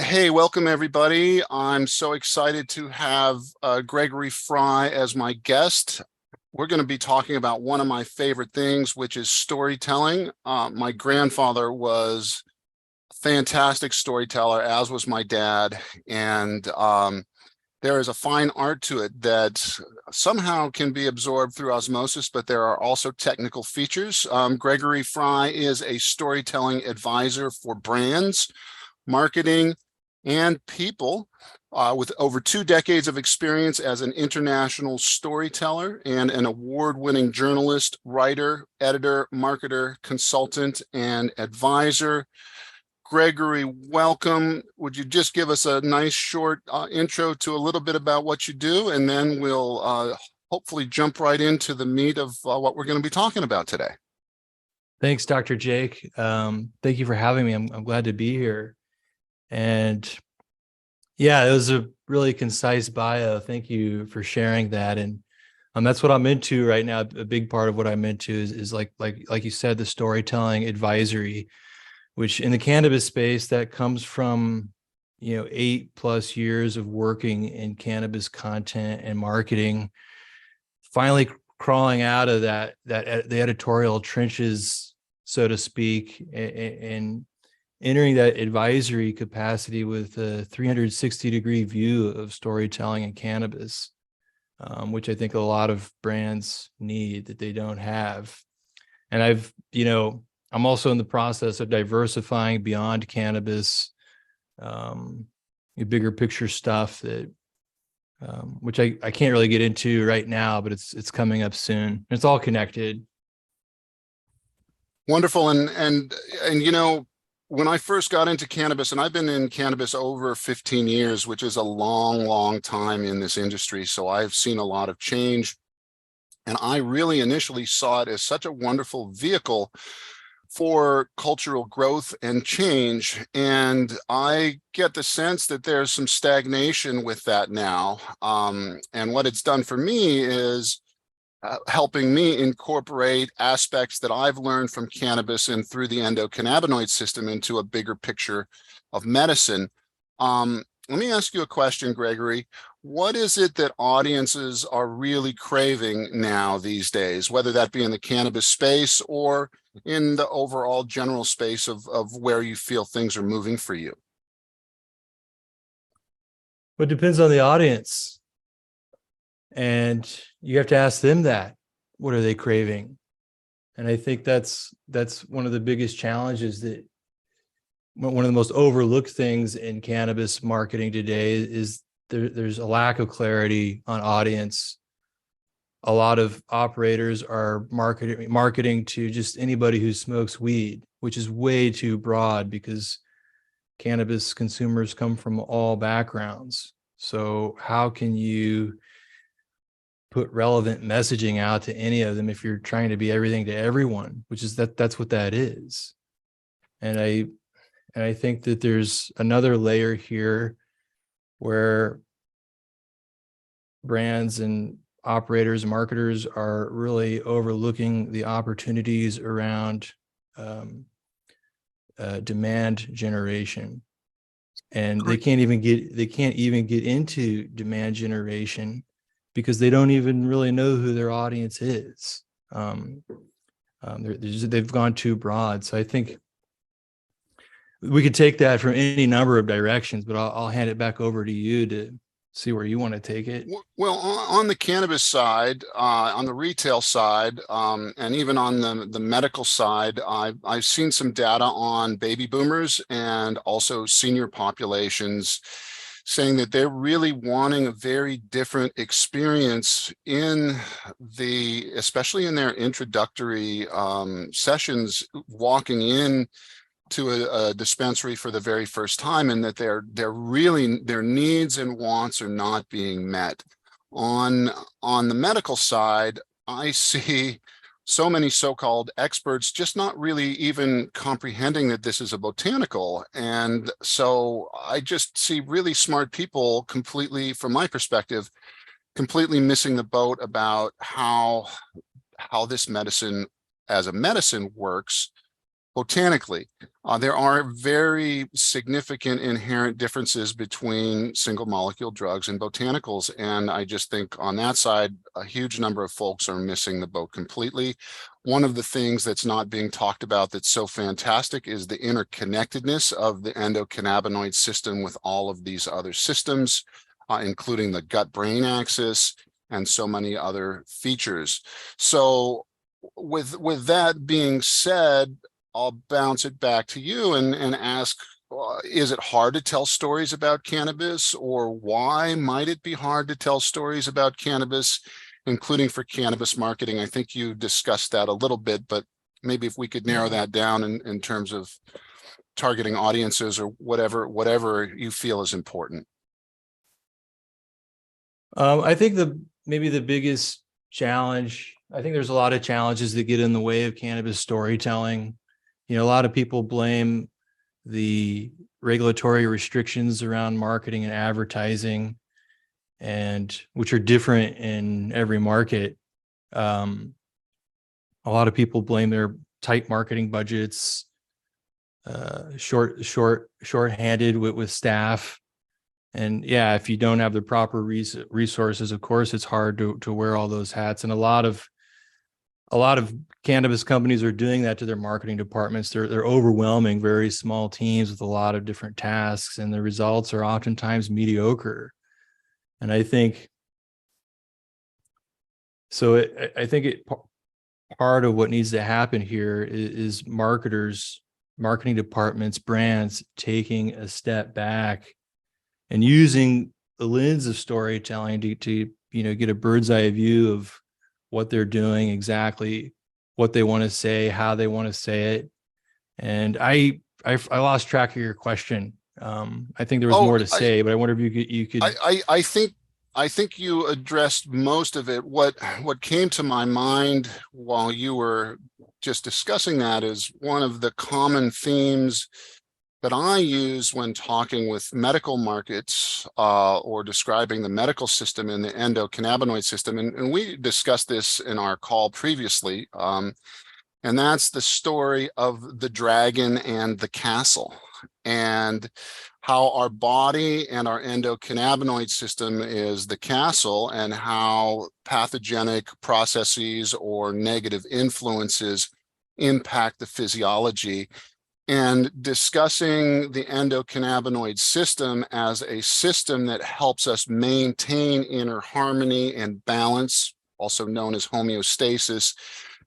Hey, welcome everybody. I'm so excited to have Gregory Frye as my guest. We're going to be talking about one of my favorite things, which is storytelling. My grandfather was a fantastic storyteller, as was my dad. And there is a fine art to it that somehow can be absorbed through osmosis, but there are also technical features. Gregory Frye is a storytelling advisor for brands, marketing, and people with over 2 decades of experience as an international storyteller and an award-winning journalist, writer, editor, marketer, consultant, and advisor. Gregory, welcome. Would you just give us a nice short intro to a little bit about what you do, and then we'll hopefully jump right into the meat of what we're going to be talking about today. Thanks, Dr. Jake. Thank you for having me. I'm glad to be here. And yeah, it was a really concise bio. Thank you for sharing that. And that's what I'm into right now. A big part of what I'm into is like you said, the storytelling advisory, which in the cannabis space, that comes from 8+ years of working in cannabis content and marketing, finally crawling out of the editorial trenches, so to speak, and entering that advisory capacity with a 360-degree view of storytelling and cannabis, which I think a lot of brands need that they don't have. And I'm also in the process of diversifying beyond cannabis, bigger picture stuff that which I can't really get into right now, but it's coming up soon. It's all connected. Wonderful. And when I first got into cannabis, and I've been in cannabis over 15 years, which is a long, long time in this industry. So I've seen a lot of change. And I really initially saw it as such a wonderful vehicle for cultural growth and change. And I get the sense that there's some stagnation with that now. And what it's done for me is helping me incorporate aspects that I've learned from cannabis and through the endocannabinoid system into a bigger picture of medicine. Let me ask you a question, Gregory. What is it that audiences are really craving now these days, whether that be in the cannabis space or in the overall general space of where you feel things are moving for you? Well, it depends on the audience. And you have to ask them that. What are they craving? And I think that's one of the biggest challenges, that one of the most overlooked things in cannabis marketing today is there's a lack of clarity on audience. A lot of operators are marketing to just anybody who smokes weed, which is way too broad because cannabis consumers come from all backgrounds. So how can you put relevant messaging out to any of them if you're trying to be everything to everyone, which is that's what that is. And I think that there's another layer here where brands and operators and marketers are really overlooking the opportunities around demand generation. And they can't even get into demand generation because they don't even really know who their audience is. They've gone too broad. So I think we could take that from any number of directions, but I'll hand it back over to you to see where you want to take it. Well, on the cannabis side, on the retail side, and even on the medical side, I've seen some data on baby boomers and also senior populations saying that they're really wanting a very different experience especially in their introductory sessions, walking in to a dispensary for the very first time, and that their needs and wants are not being met. On the medical side, I see so many so-called experts just not really even comprehending that this is a botanical. And so I just see really smart people completely, from my perspective, completely missing the boat about how this medicine as a medicine works, botanically. There are very significant inherent differences between single molecule drugs and botanicals. And I just think on that side, a huge number of folks are missing the boat completely. One of the things that's not being talked about that's so fantastic is the interconnectedness of the endocannabinoid system with all of these other systems, including the gut-brain axis and so many other features. So with that being said, I'll bounce it back to you and ask, is it hard to tell stories about cannabis, or why might it be hard to tell stories about cannabis, including for cannabis marketing? I think you discussed that a little bit, but maybe if we could narrow that down in terms of targeting audiences or whatever you feel is important. I think maybe the biggest challenge, I think there's a lot of challenges that get in the way of cannabis storytelling. You know, a lot of people blame the regulatory restrictions around marketing and advertising, and which are different in every market. A lot of people blame their tight marketing budgets, short-handed with staff. And yeah, if you don't have the proper resources, of course, it's hard to wear all those hats. And a lot of cannabis companies are doing that to their marketing departments. They're overwhelming very small teams with a lot of different tasks, and the results are oftentimes mediocre. And I think so. I think part of what needs to happen here is marketers, marketing departments, brands taking a step back and using the lens of storytelling to get a bird's eye view of what they're doing, exactly what they want to say, how they want to say it. And I lost track of your question. I think there was more to say, but I wonder if you could. I think you addressed most of it. What came to my mind while you were just discussing that is one of the common themes that I use when talking with medical markets or describing the medical system and the endocannabinoid system. And we discussed this in our call previously. And that's the story of the dragon and the castle, and how our body and our endocannabinoid system is the castle, and how pathogenic processes or negative influences impact the physiology. And discussing the endocannabinoid system as a system that helps us maintain inner harmony and balance, also known as homeostasis,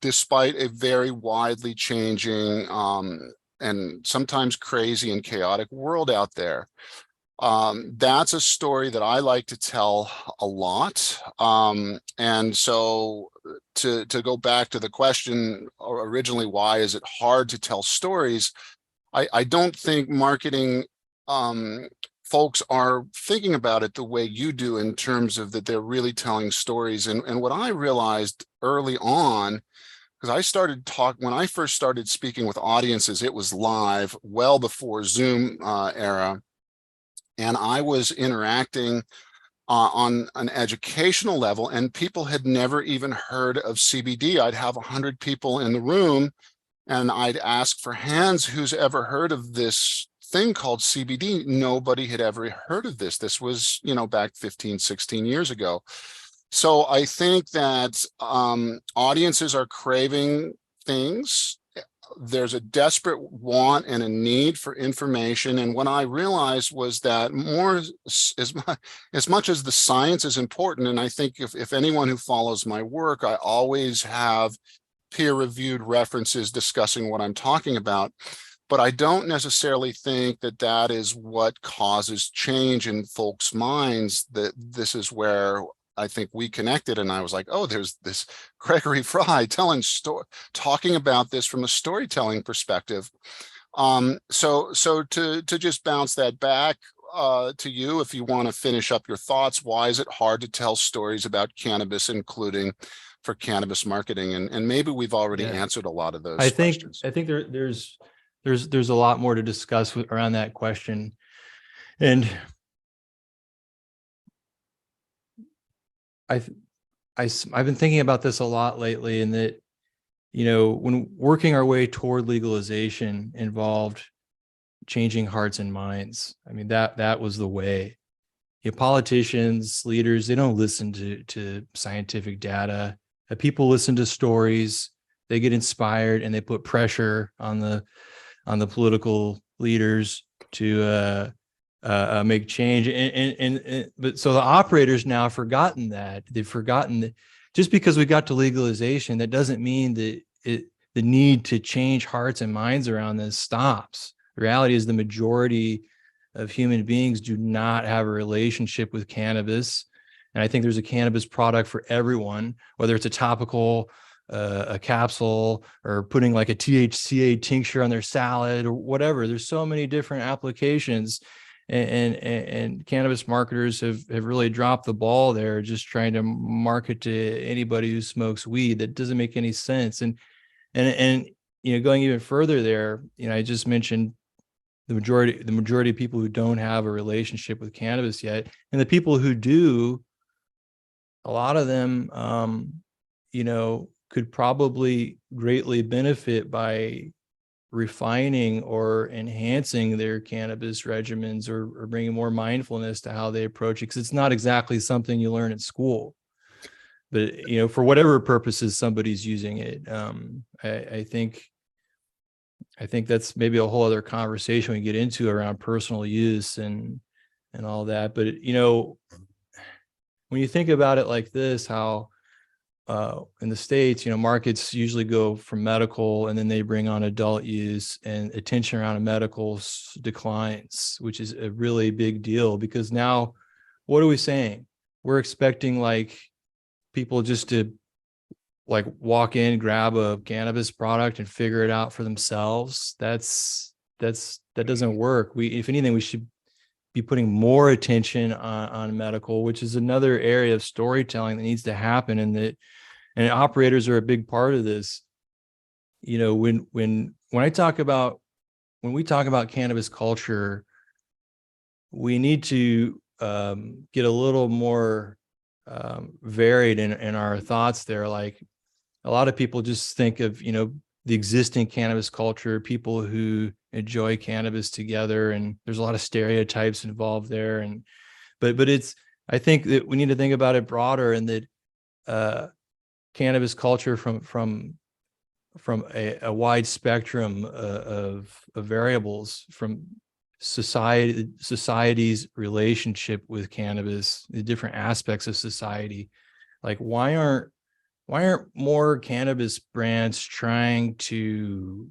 despite a very widely changing and sometimes crazy and chaotic world out there. That's a story that I like to tell a lot. And so to go back to the question originally, why is it hard to tell stories? I don't think marketing folks are thinking about it the way you do, in terms of that they're really telling stories. And what I realized early on, because when I first started speaking with audiences, it was live, well before Zoom era. And I was interacting on an educational level, and people had never even heard of CBD. I'd have 100 people in the room, and I'd ask for hands, who's ever heard of this thing called CBD? Nobody had ever heard of this. This was, back 15, 16 years ago. So I think that audiences are craving things. There's a desperate want and a need for information. And what I realized was that as much as the science is important, and I think if anyone who follows my work, I always have peer-reviewed references discussing what I'm talking about. But I don't necessarily think that that is what causes change in folks' minds. That this is where I think we connected, and I was like, oh, there's this Gregory Frye talking about this from a storytelling perspective. So to just bounce that back to you, if you want to finish up your thoughts, why is it hard to tell stories about cannabis, including for cannabis marketing? And maybe we've already answered a lot of those questions. I think there's a lot more to discuss around that question. And I've been thinking about this a lot lately, and that when working our way toward legalization involved changing hearts and minds. I mean, that was the way. Politicians, leaders, they don't listen to scientific data. People listen to stories. They get inspired and they put pressure on the political leaders to make change. But so the operators now have forgotten that. They've forgotten that just because we got to legalization, that doesn't mean that the need to change hearts and minds around this stops. The reality is the majority of human beings do not have a relationship with cannabis. And I think there's a cannabis product for everyone, whether it's a topical, a capsule, or putting like a THCA tincture on their salad or whatever. There's so many different applications. And cannabis marketers have really dropped the ball there, just trying to market to anybody who smokes weed. That doesn't make any sense. And going even further there, I just mentioned the majority of people who don't have a relationship with cannabis yet, and the people who do, a lot of them could probably greatly benefit by refining or enhancing their cannabis regimens, or bringing more mindfulness to how they approach it, because it's not exactly something you learn at school. But for whatever purposes somebody's using it, I think that's maybe a whole other conversation we get into around personal use and all that. But when you think about it like this, how in the States, markets usually go from medical and then they bring on adult use, and attention around medical declines, which is a really big deal, because now what are we saying? We're expecting like people just to like walk in, grab a cannabis product and figure it out for themselves. That doesn't work. If anything, we should be putting more attention on medical, which is another area of storytelling that needs to happen. And operators are a big part of this. When we talk about cannabis culture, we need to get a little more varied in our thoughts there. Like, a lot of people just think of the existing cannabis culture, people who enjoy cannabis together, and there's a lot of stereotypes involved there. But I think that we need to think about it broader, and that cannabis culture from a wide spectrum of variables, from society's relationship with cannabis, the different aspects of society. Like, why aren't more cannabis brands trying to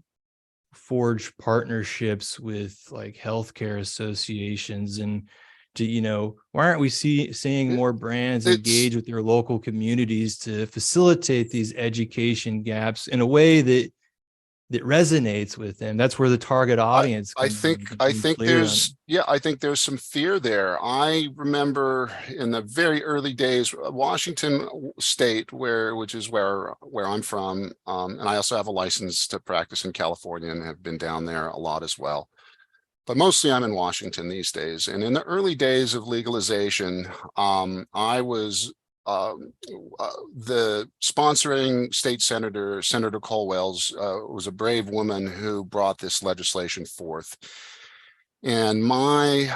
forge partnerships with like healthcare associations, and why aren't we seeing more brands engage with their local communities to facilitate these education gaps in a way that resonates with them? That's where the target audience I think there's some fear there. I remember in the very early days, Washington State, which is where I'm from, and I also have a license to practice in California and have been down there a lot as well. But mostly I'm in Washington these days. And in the early days of legalization, I was the sponsoring state senator, Senator Colwell's, was a brave woman who brought this legislation forth. And my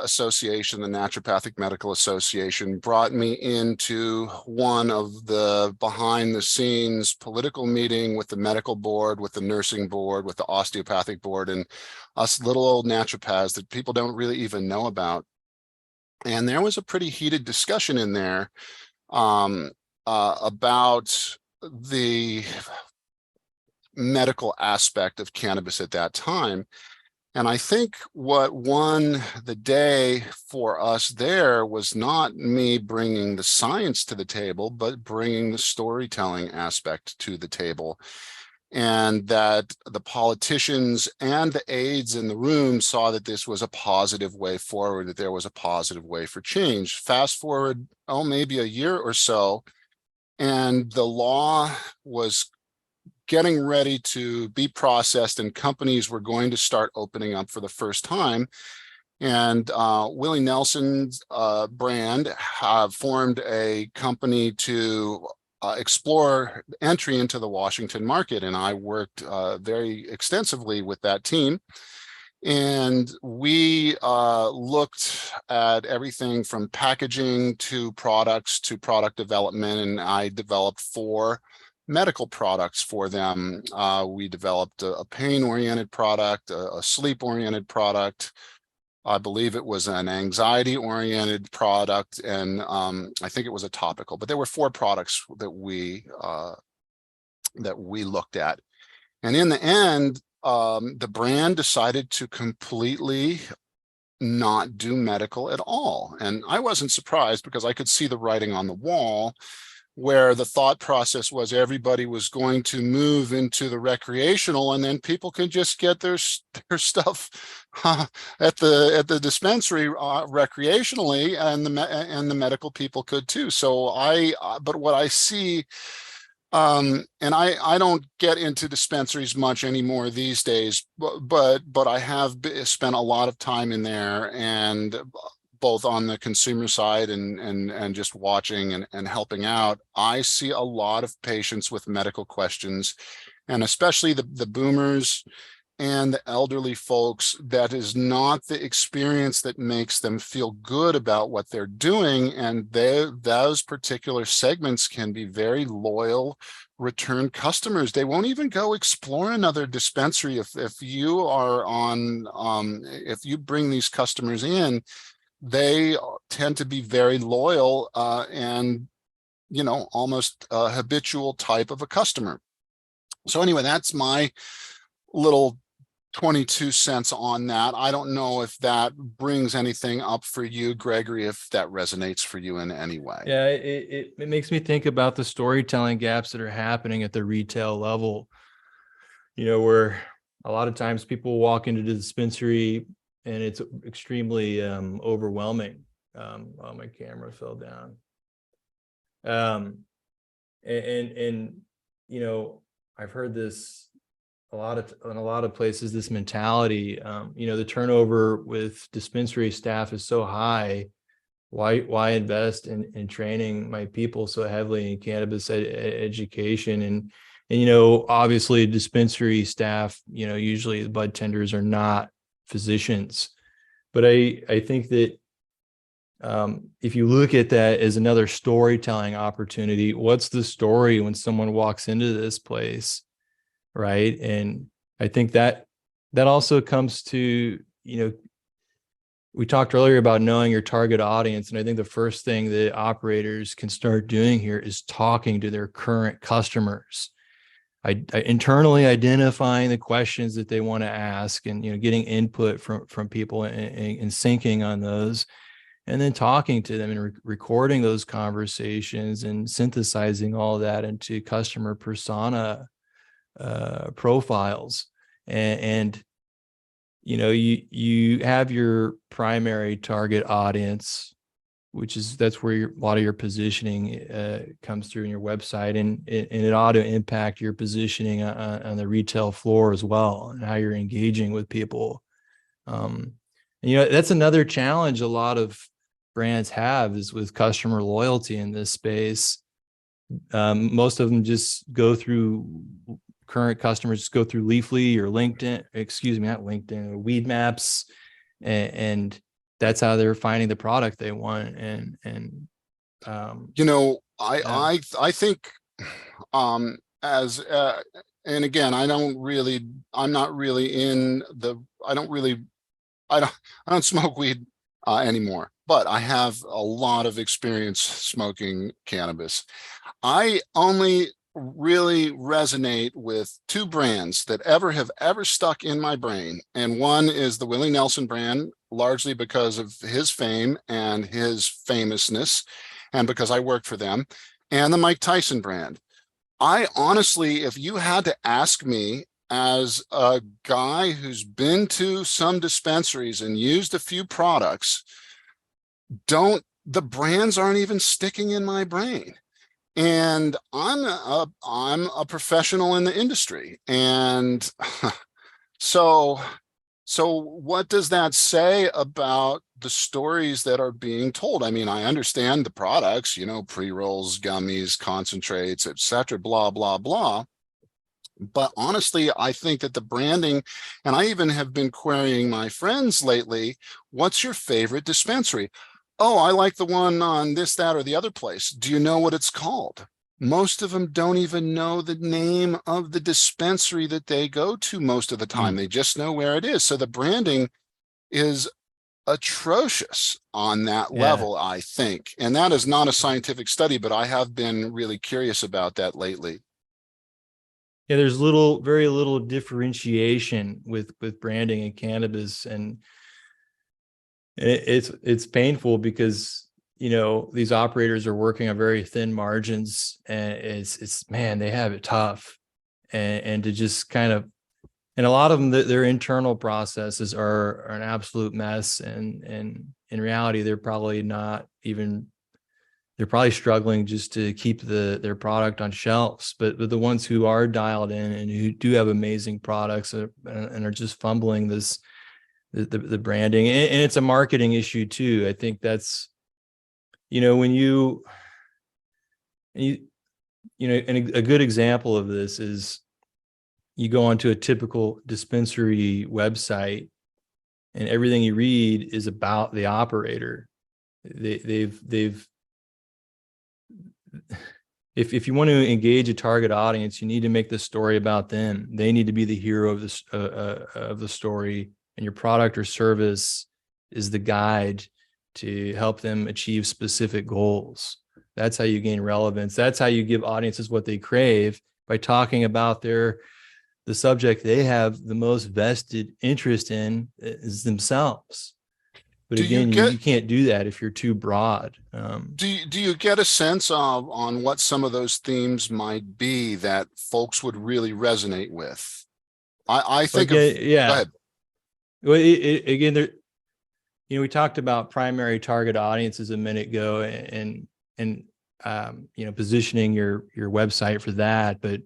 association, the Naturopathic Medical Association, brought me into one of the behind the scenes political meeting with the medical board, with the nursing board, with the osteopathic board, and us little old naturopaths that people don't really even know about. And there was a pretty heated discussion in there about the medical aspect of cannabis at that time. And I think what won the day for us there was not me bringing the science to the table, but bringing the storytelling aspect to the table. And that the politicians and the aides in the room saw that this was a positive way forward, that there was a positive way for change. Fast forward, maybe a year or so, and the law was getting ready to be processed, and companies were going to start opening up for the first time. And Willie Nelson's brand formed a company to explore entry into the Washington market. And I worked very extensively with that team. And we looked at everything from packaging to products to product development. And I developed 4 medical products for them. We developed a pain-oriented product, a sleep-oriented product. I believe it was an anxiety-oriented product, and I think it was a topical. But there were 4 products that we looked at. And in the end, the brand decided to completely not do medical at all. And I wasn't surprised, because I could see the writing on the wall, where the thought process was everybody was going to move into the recreational, and then people can just get their stuff at the dispensary recreationally, and the medical people could too. So but what I see, and I don't get into dispensaries much anymore these days, but I have spent a lot of time in there, and both on the consumer side and just watching and helping out. I see a lot of patients with medical questions, and especially the boomers and the elderly folks. That is not the experience that makes them feel good about what they're doing. And those particular segments can be very loyal return customers. They won't even go explore another dispensary if you are on if you bring these customers in. They tend to be very loyal, and almost a habitual type of a customer. So anyway, that's my little 22 cents on that. I don't know if that brings anything up for you, Gregory, if that resonates for you in any way. Yeah, it makes me think about the storytelling gaps that are happening at the retail level, where a lot of times people walk into the dispensary and it's extremely overwhelming. Oh, my camera fell down. And I've heard this in a lot of places, this mentality. The turnover with dispensary staff is so high. Why invest in training my people so heavily in cannabis education? And obviously dispensary staff, usually the bud tenders are not physicians. But I think that if you look at that as another storytelling opportunity, what's the story when someone walks into this place, right? And I think that also comes to, we talked earlier about knowing your target audience. And I think the first thing that operators can start doing here is talking to their current customers. Internally identifying the questions that they want to ask, and getting input from people and syncing on those, and then talking to them and recording those conversations and synthesizing all that into customer persona profiles. And you have your primary target audience, that's where a lot of your positioning comes through in your website, and it ought to impact your positioning on the retail floor as well, and how you're engaging with people. That's another challenge a lot of brands have, is with customer loyalty in this space. Most of them just go through current customers, just go through Leafly or LinkedIn, not LinkedIn, or Weed Maps, and that's how they're finding the product they want. I think as and again, I don't smoke weed anymore, but I have a lot of experience smoking cannabis. I only really resonate with 2 brands that have ever stuck in my brain. And one is the Willie Nelson brand, largely because of his fame and his famousness, and because I worked for them, and the Mike Tyson brand. I honestly, if you had to ask me, as a guy who's been to some dispensaries and used a few products, the brands aren't even sticking in my brain. And I'm a professional in the industry. And so So what does that say about the stories that are being told? I mean, I understand the products, pre-rolls, gummies, concentrates, etc., blah, blah, blah. But honestly, I think that the branding, and I even have been querying my friends lately, what's your favorite dispensary? Oh, I like the one on this, that, or the other place. Do you know what it's called? Most of them don't even know the name of the dispensary that they go to most of the time. Mm, They just know where it is. So the branding is atrocious on that yeah. level, I think. And that is not a scientific study, but I have been really curious about that lately. Yeah, there's very little differentiation with branding and cannabis, and it's painful because these operators are working on very thin margins, and it's man, they have it tough, and to just kind of, and a lot of them, their internal processes are an absolute mess, and in reality they're probably struggling just to keep their product on shelves. But the ones who are dialed in and who do have amazing products and are just fumbling the branding, and it's a marketing issue too. I think that's, when you and a good example of this is you go onto a typical dispensary website and everything you read is about the operator. They've if you want to engage a target audience, you need to make the story about them. They need to be the hero of the story, and your product or service is the guide to help them achieve specific goals. That's how you gain relevance. That's how you give audiences what they crave, by talking about the subject they have the most vested interest in is themselves. But Do you again, get you can't do that if you're too broad. do you get a sense of on what some of those themes might be that folks would really resonate with? I Well, think of again, Go yeah. ahead. Well, again, there, we talked about primary target audiences a minute ago, and positioning your website for that. But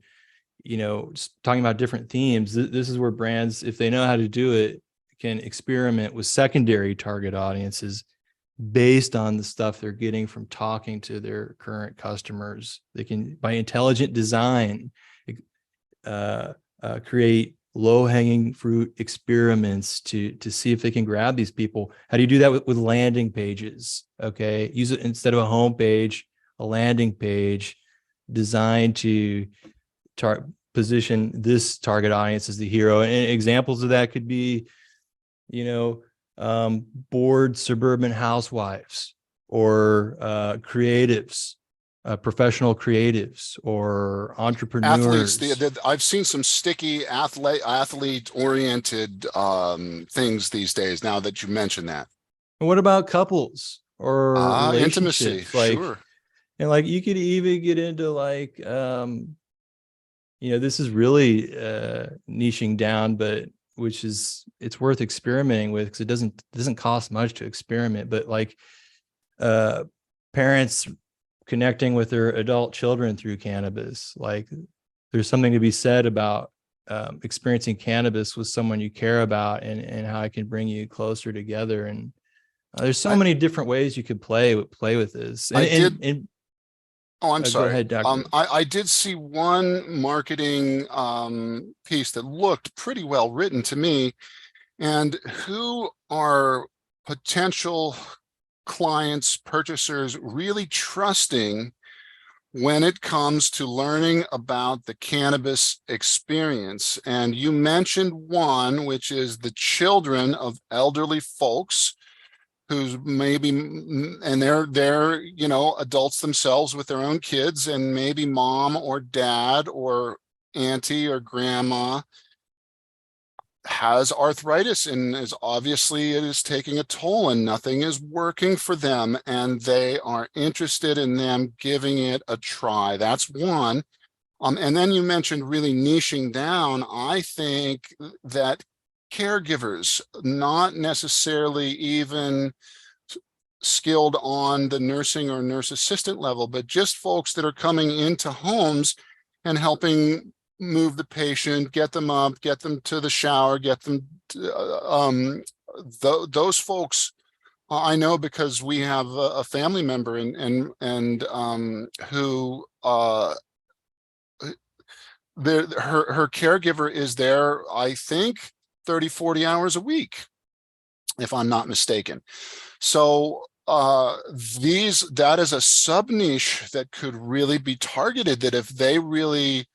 just talking about different themes, this is where brands, if they know how to do it, can experiment with secondary target audiences based on the stuff they're getting from talking to their current customers. They can, by intelligent design, create low-hanging fruit experiments to see if they can grab these people. How do you do that with landing pages? Okay, use it instead of a home page, a landing page designed to position this target audience as the hero. And examples of that could be, bored suburban housewives, or creatives, professional creatives, or Athletes, entrepreneurs. I've seen some sticky athlete oriented things these days, now that you mention that. And what about couples or Intimacy, relationships? sure. And you could even get into this is really niching down, but it's worth experimenting with, because it doesn't cost much to experiment. But uh, parents connecting with their adult children through cannabis. There's something to be said about experiencing cannabis with someone you care about, and how it can bring you closer together. And there's so I many different ways you could play with this. I did. And Oh, I'm go sorry. ahead, doctor. I did see one marketing piece that looked pretty well written to me. And who are potential clients, purchasers really trusting when it comes to learning about the cannabis experience? And you mentioned one, which is the children of elderly folks who's maybe, and they're adults themselves with their own kids, and maybe mom or dad or auntie or grandma has arthritis, and is obviously it is taking a toll and nothing is working for them, and they are interested in them giving it a try. That's one. And then you mentioned really niching down. I think that caregivers, not necessarily even skilled on the nursing or nurse assistant level, but just folks that are coming into homes and helping move the patient, get them up, get them to the shower, get them to, those folks I know because we have a family member and who her caregiver is there, I think 30, 40 hours a week, if I'm not mistaken. So that is a sub niche that could really be targeted, that if they really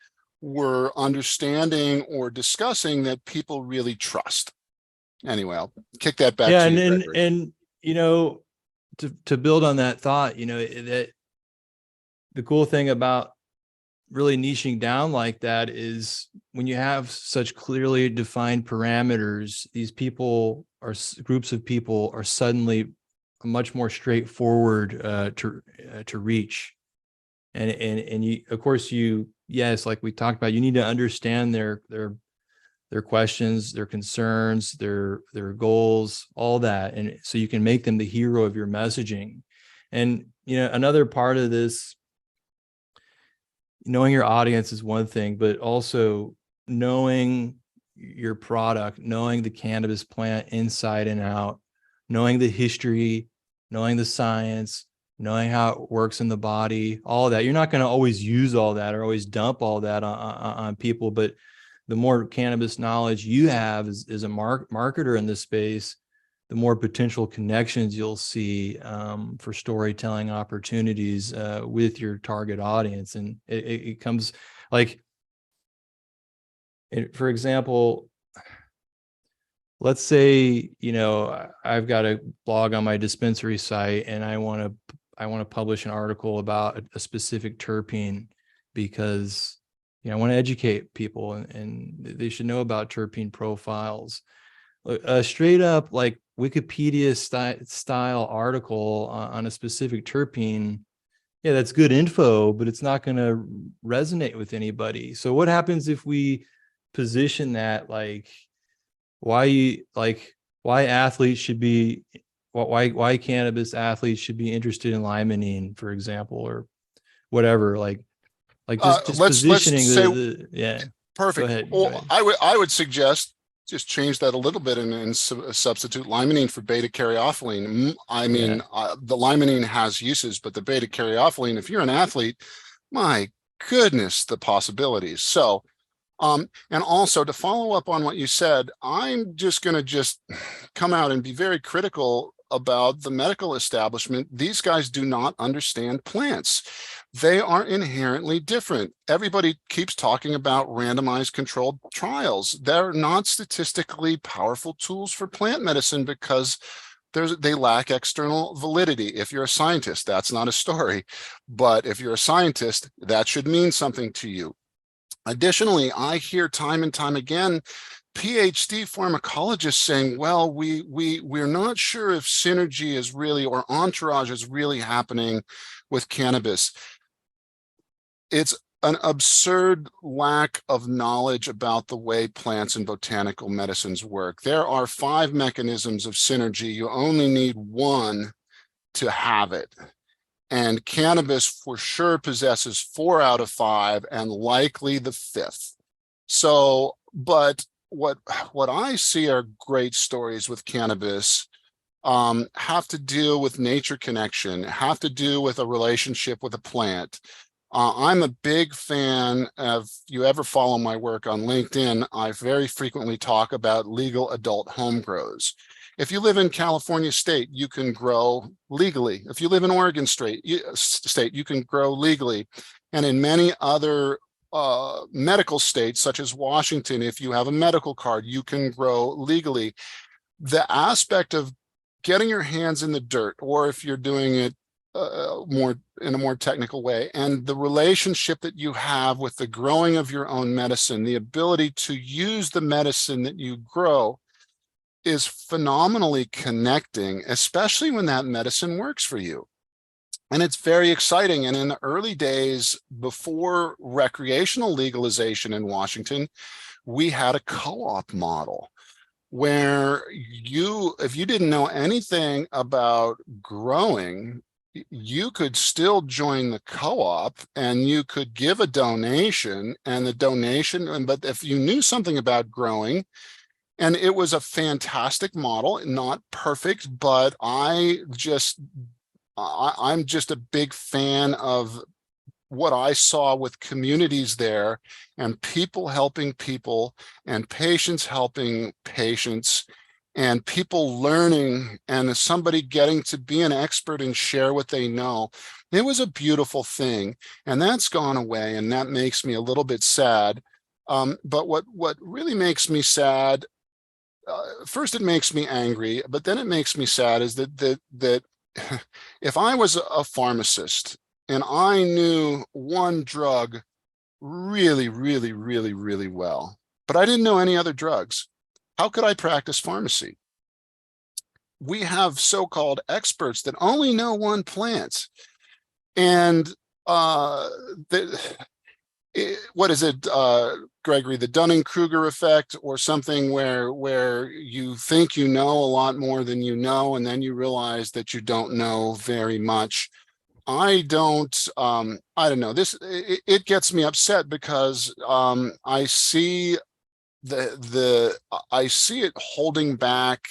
were understanding or discussing, that people really trust. Anyway, I'll kick that back Yeah, to and you, and, Gregory. and you know, to build on that thought, that the cool thing about really niching down like that is when you have such clearly defined parameters, these people are groups of people are suddenly much more straightforward to reach. And you, of course, yes, like we talked about, you need to understand their questions, their concerns, their goals, all that, and so you can make them the hero of your messaging. And another part of this, knowing your audience is one thing, but also knowing your product, knowing the cannabis plant inside and out, knowing the history, knowing the science, knowing how it works in the body, all that. You're not going to always use all that or always dump all that on people, but the more cannabis knowledge you have as a marketer in this space, the more potential connections you'll see for storytelling opportunities with your target audience. And it comes like, for example, let's say, I've got a blog on my dispensary site and I want to publish an article about a specific terpene because, I want to educate people and they should know about terpene profiles. Straight up like Wikipedia style article on a specific terpene, yeah, that's good info, but it's not going to resonate with anybody. So what happens if we position that like why athletes should be, why cannabis athletes should be interested in limonene, for example, or whatever, like just Let's positioning say yeah. Go perfect. ahead. Well, I would suggest just change that a little bit and substitute limonene for beta caryophyllene. I mean, Yeah. the limonene has uses, but the beta caryophyllene, if you're an athlete, my goodness, the possibilities. So, and also to follow up on what you said, I'm just going to come out and be very critical about the medical establishment. These guys do not understand plants. They are inherently different. Everybody keeps talking about randomized controlled trials. They're not statistically powerful tools for plant medicine because they lack external validity. If you're a scientist, that's not a story. But if you're a scientist, that should mean something to you. Additionally, I hear time and time again PhD pharmacologists saying, well, we're not sure if synergy is really, or entourage is really happening with cannabis. It's an absurd lack of knowledge about the way plants and botanical medicines work. There are 5 mechanisms of synergy. You only need one to have it. And cannabis for sure possesses 4 out of 5 and likely the 5th. So, but what I see are great stories with cannabis have to do with nature connection, have to do with a relationship with a plant. I'm a big fan of, if you ever follow my work on LinkedIn, I very frequently talk about legal adult home grows. If you live in California state, you can grow legally. If you live in Oregon state, you can grow legally. And in many other medical states, such as Washington, if you have a medical card, you can grow legally. The aspect of getting your hands in the dirt, or if you're doing it in a more technical way, and the relationship that you have with the growing of your own medicine, the ability to use the medicine that you grow is phenomenally connecting, especially when that medicine works for you. And it's very exciting. And in the early days before recreational legalization in Washington, we had a co-op model where if you didn't know anything about growing, you could still join the co-op and you could give a donation, and the donation, but if you knew something about growing, and it was a fantastic model, not perfect, but I'm just a big fan of what I saw with communities there, and people helping people, and patients helping patients, and people learning, and somebody getting to be an expert and share what they know. It was a beautiful thing, and that's gone away, and that makes me a little bit sad. But what really makes me sad, first it makes me angry, but then it makes me sad, is that if I was a pharmacist and I knew one drug really, really, really, really well, but I didn't know any other drugs, how could I practice pharmacy? We have so-called experts that only know one plant, and uh, what is it, Gregory, the Dunning-Kruger effect, or something where you think you know a lot more than you know, and then you realize that you don't know very much. I don't know. It gets me upset because I see I see it holding back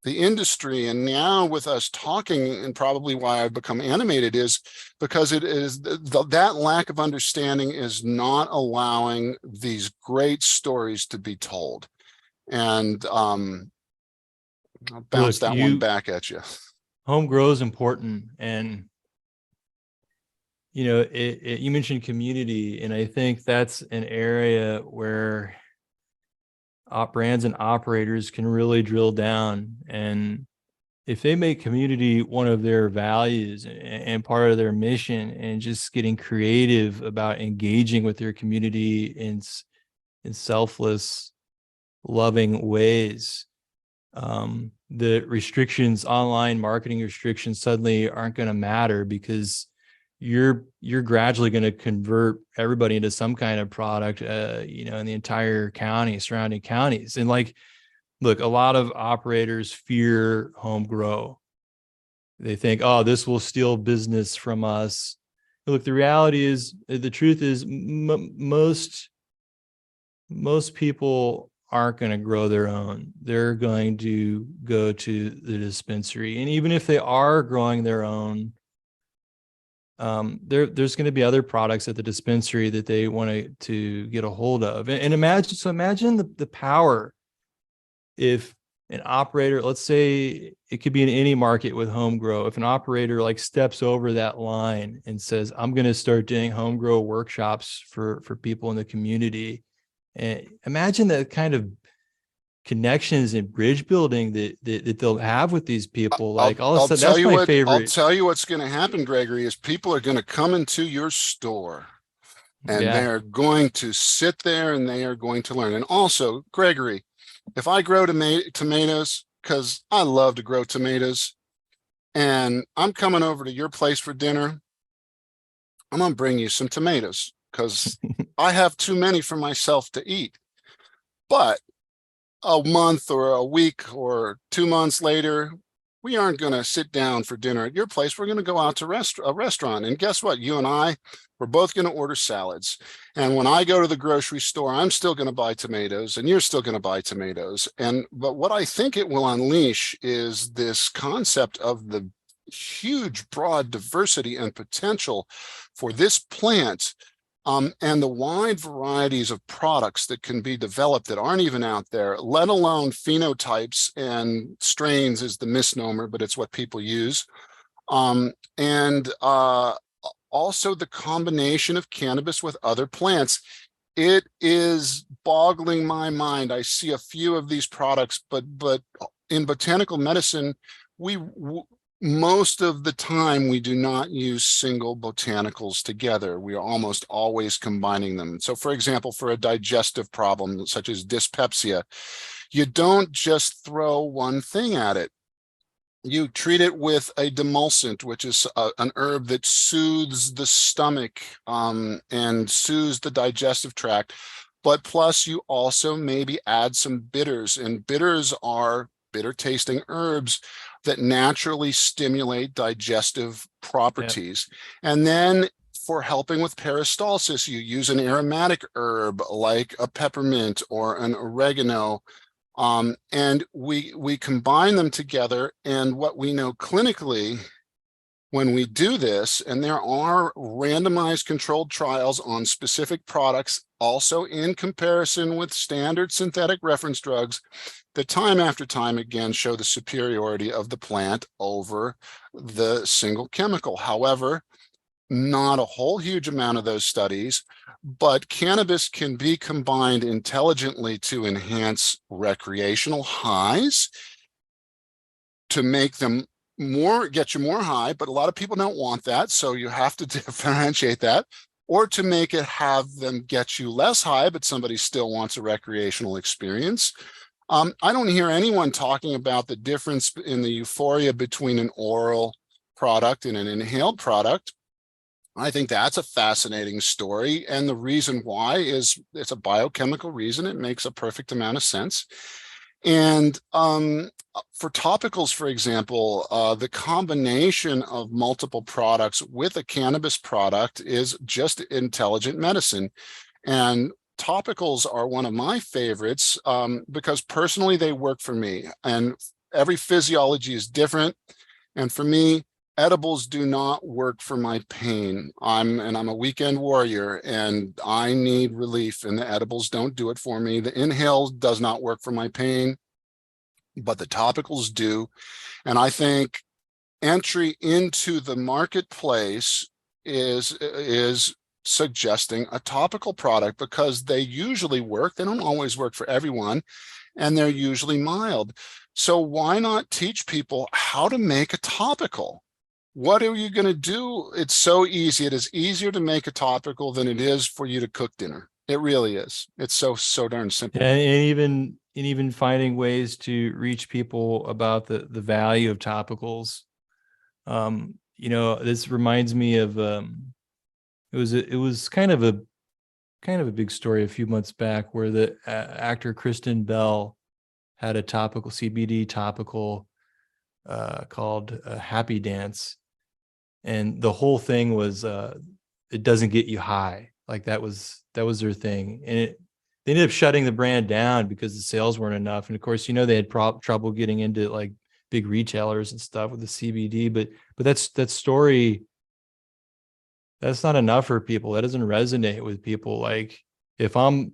the industry. And now with us talking, and probably why I've become animated, is because it is that lack of understanding is not allowing these great stories to be told. And I'll bounce Look, that one back at you. home grow is important. And, you mentioned community, and I think that's an area where brands and operators can really drill down. And if they make community one of their values and part of their mission, and just getting creative about engaging with their community in selfless, loving ways, the restrictions, online marketing restrictions, suddenly aren't going to matter, because you're gradually going to convert everybody into some kind of product, in the entire county, surrounding counties. And like, look, a lot of operators fear home grow. They think, oh, this will steal business from us. Look, the reality is, the truth is, most people aren't going to grow their own. They're going to go to the dispensary. And even if they are growing their own, there's going to be other products at the dispensary that they want to get a hold of. And imagine the power if an operator, let's say it could be in any market with home grow, if an operator like steps over that line and says, I'm going to start doing home grow workshops for people in the community. And imagine the kind of connections and bridge building that they'll have with these people. Like, all of a sudden, that's my I'll favorite. tell you what's going to happen, Gregory, is people are going to come into your store, and they Yeah. are going to sit there and they are going to learn. And also, Gregory, if I grow tomatoes, because I love to grow tomatoes, and I'm coming over to your place for dinner, I'm going to bring you some tomatoes because I have too many for myself to eat. But a month or a week or 2 months later, we aren't going to sit down for dinner at your place. We're going to go out to a restaurant. And guess what? You and we're both going to order salads. And when I go to the grocery store, I'm still going to buy tomatoes, and you're still going to buy tomatoes. But what I think it will unleash is this concept of the huge, broad diversity and potential for this plant, and the wide varieties of products that can be developed that aren't even out there, let alone phenotypes, and strains is the misnomer, but it's what people use. And also the combination of cannabis with other plants. It is boggling my mind. I see a few of these products, but in botanical medicine, most of the time we do not use single botanicals together. We are almost always combining them. So for example, for a digestive problem such as dyspepsia, you don't just throw one thing at it. You treat it with a demulcent, which is an herb that soothes the stomach, and soothes the digestive tract. But plus you also maybe add some bitters, and bitters are bitter tasting herbs, that naturally stimulate digestive properties. And then for helping with peristalsis, you use an aromatic herb like a peppermint or an oregano. And we combine them together. And what we know clinically when we do this, and there are randomized controlled trials on specific products, also in comparison with standard synthetic reference drugs, that time after time again show the superiority of the plant over the single chemical. However, not a whole huge amount of those studies, but cannabis can be combined intelligently to enhance recreational highs, to make them get you more high, but a lot of people don't want that. So you have to differentiate that, or to make it have them get you less high, but somebody still wants a recreational experience. I don't hear anyone talking about the difference in the euphoria between an oral product and an inhaled product. I think that's a fascinating story. And the reason why is it's a biochemical reason. It makes a perfect amount of sense. And for topicals, for example, the combination of multiple products with a cannabis product is just intelligent medicine. And topicals are one of my favorites because personally they work for me, and every physiology is different. And for me, edibles do not work for my pain. I'm a weekend warrior and I need relief, and the edibles don't do it for me. The inhale does not work for my pain, but the topicals do. And I think entry into the marketplace is suggesting a topical product because they usually work. They don't always work for everyone, and they're usually mild. So why not teach people how to make a topical? What are you going to do? It's so easy. It is easier to make a topical than it is for you to cook dinner. It really is. It's so darn simple. And even finding ways to reach people about the value of topicals. This reminds me of it was kind of a big story a few months back where the actor Kristen Bell had a topical CBD topical called Happy Dance, and the whole thing was it doesn't get you high. Like that was their thing, and they ended up shutting the brand down because the sales weren't enough. And of course, they had trouble getting into like big retailers and stuff with the CBD, but that story, that's not enough for people. That doesn't resonate with people. Like if I'm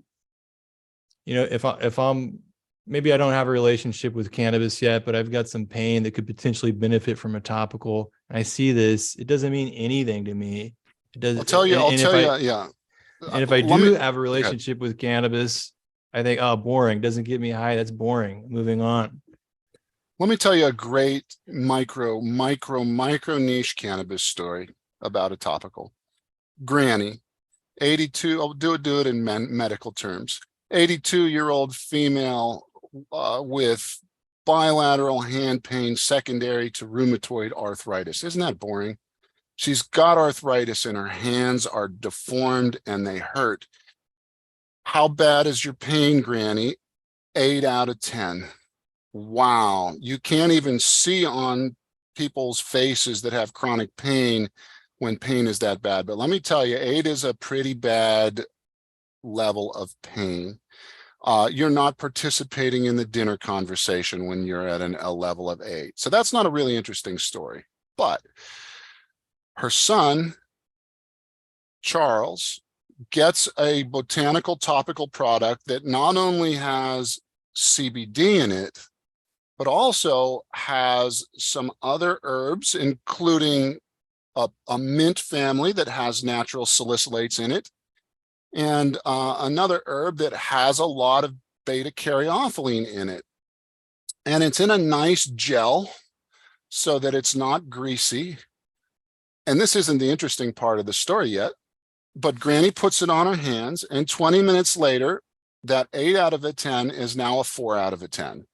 maybe I don't have a relationship with cannabis yet, but I've got some pain that could potentially benefit from a topical, and I see this, it doesn't mean anything to me. It does. I'll tell you, yeah. And if I Let me do have a relationship with cannabis, I think, oh, boring, doesn't get me high. That's boring. Moving on. Let me tell you a great micro niche cannabis story about a topical. Granny, 82, I'll do it in medical terms. 82-year-old female with bilateral hand pain secondary to rheumatoid arthritis. Isn't that boring? She's got arthritis and her hands are deformed and they hurt. How bad is your pain, Granny? 8 out of 10. Wow. You can't even see on people's faces that have chronic pain when pain is that bad. But let me tell you, 8 is a pretty bad level of pain. You're not participating in the dinner conversation when you're at a level of 8. So that's not a really interesting story. But her son, Charles, gets a botanical topical product that not only has CBD in it, but also has some other herbs, including a mint family that has natural salicylates in it, and another herb that has a lot of beta caryophyllene in it. And it's in a nice gel so that it's not greasy. And this isn't the interesting part of the story yet, but Granny puts it on her hands, and 20 minutes later, that 8 out of a 10 is now a 4 out of a 10.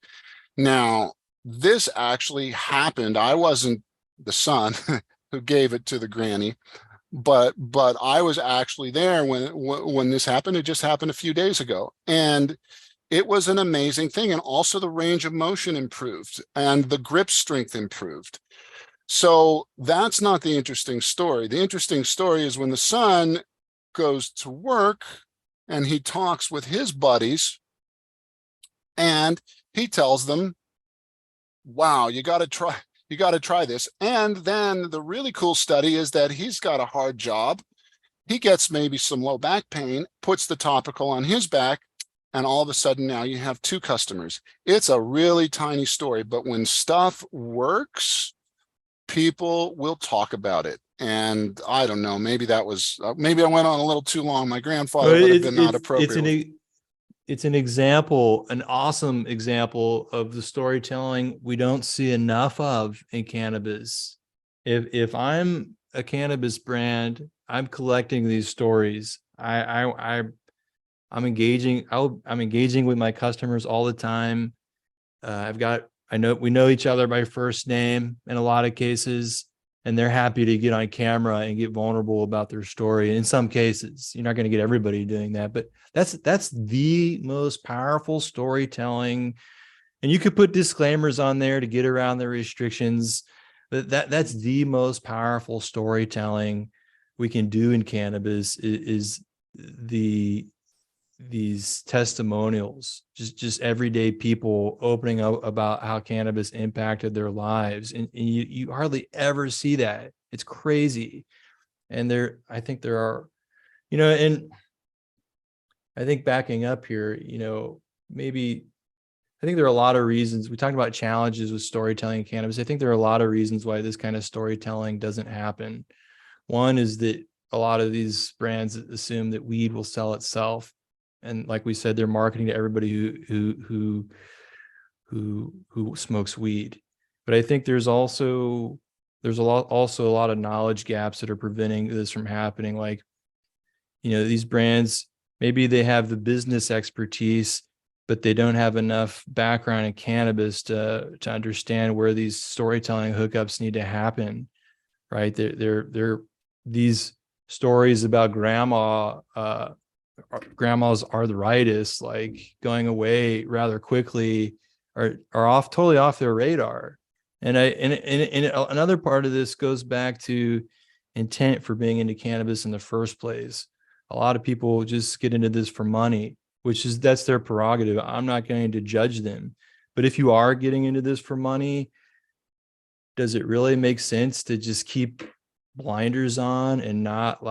Now, this actually happened. I wasn't the son who gave it to the granny, but I was actually there when this happened. It just happened a few days ago. And it was an amazing thing. And also the range of motion improved and the grip strength improved. So that's not the interesting story. The interesting story is when the son goes to work and he talks with his buddies and he tells them, wow, you got to try this. And then the really cool study is that he's got a hard job. He gets maybe some low back pain, puts the topical on his back, and all of a sudden now you have 2 customers. It's a really tiny story, but when stuff works, people will talk about it. And I don't know, maybe that was, maybe I went on a little too long. My grandfather would have been not appropriate. It's an example, an awesome example of the storytelling we don't see enough of in cannabis. If I'm a cannabis brand, I'm collecting these stories. I'm engaging. I'm engaging with my customers all the time. We know each other by first name in a lot of cases, and they're happy to get on camera and get vulnerable about their story. And in some cases, you're not going to get everybody doing that, but that's the most powerful storytelling. And you could put disclaimers on there to get around the restrictions, but that's the most powerful storytelling we can do in cannabis is these testimonials, just everyday people opening up about how cannabis impacted their lives. And you hardly ever see that. It's crazy. And I think there are, and I think backing up here, I think there are a lot of reasons. We talked about challenges with storytelling in cannabis. I think there are a lot of reasons why this kind of storytelling doesn't happen. One is that a lot of these brands assume that weed will sell itself. And like we said, they're marketing to everybody who smokes weed. But I think there's also a lot of knowledge gaps that are preventing this from happening. Like, these brands, maybe they have the business expertise, but they don't have enough background in cannabis to understand where these storytelling hookups need to happen, right? They're these stories about grandma's arthritis, like going away rather quickly, are totally off their radar. And another part of this goes back to intent for being into cannabis in the first place. A lot of people just get into this for money, that's their prerogative. I'm not going to judge them. But if you are getting into this for money, does it really make sense to just keep blinders on and not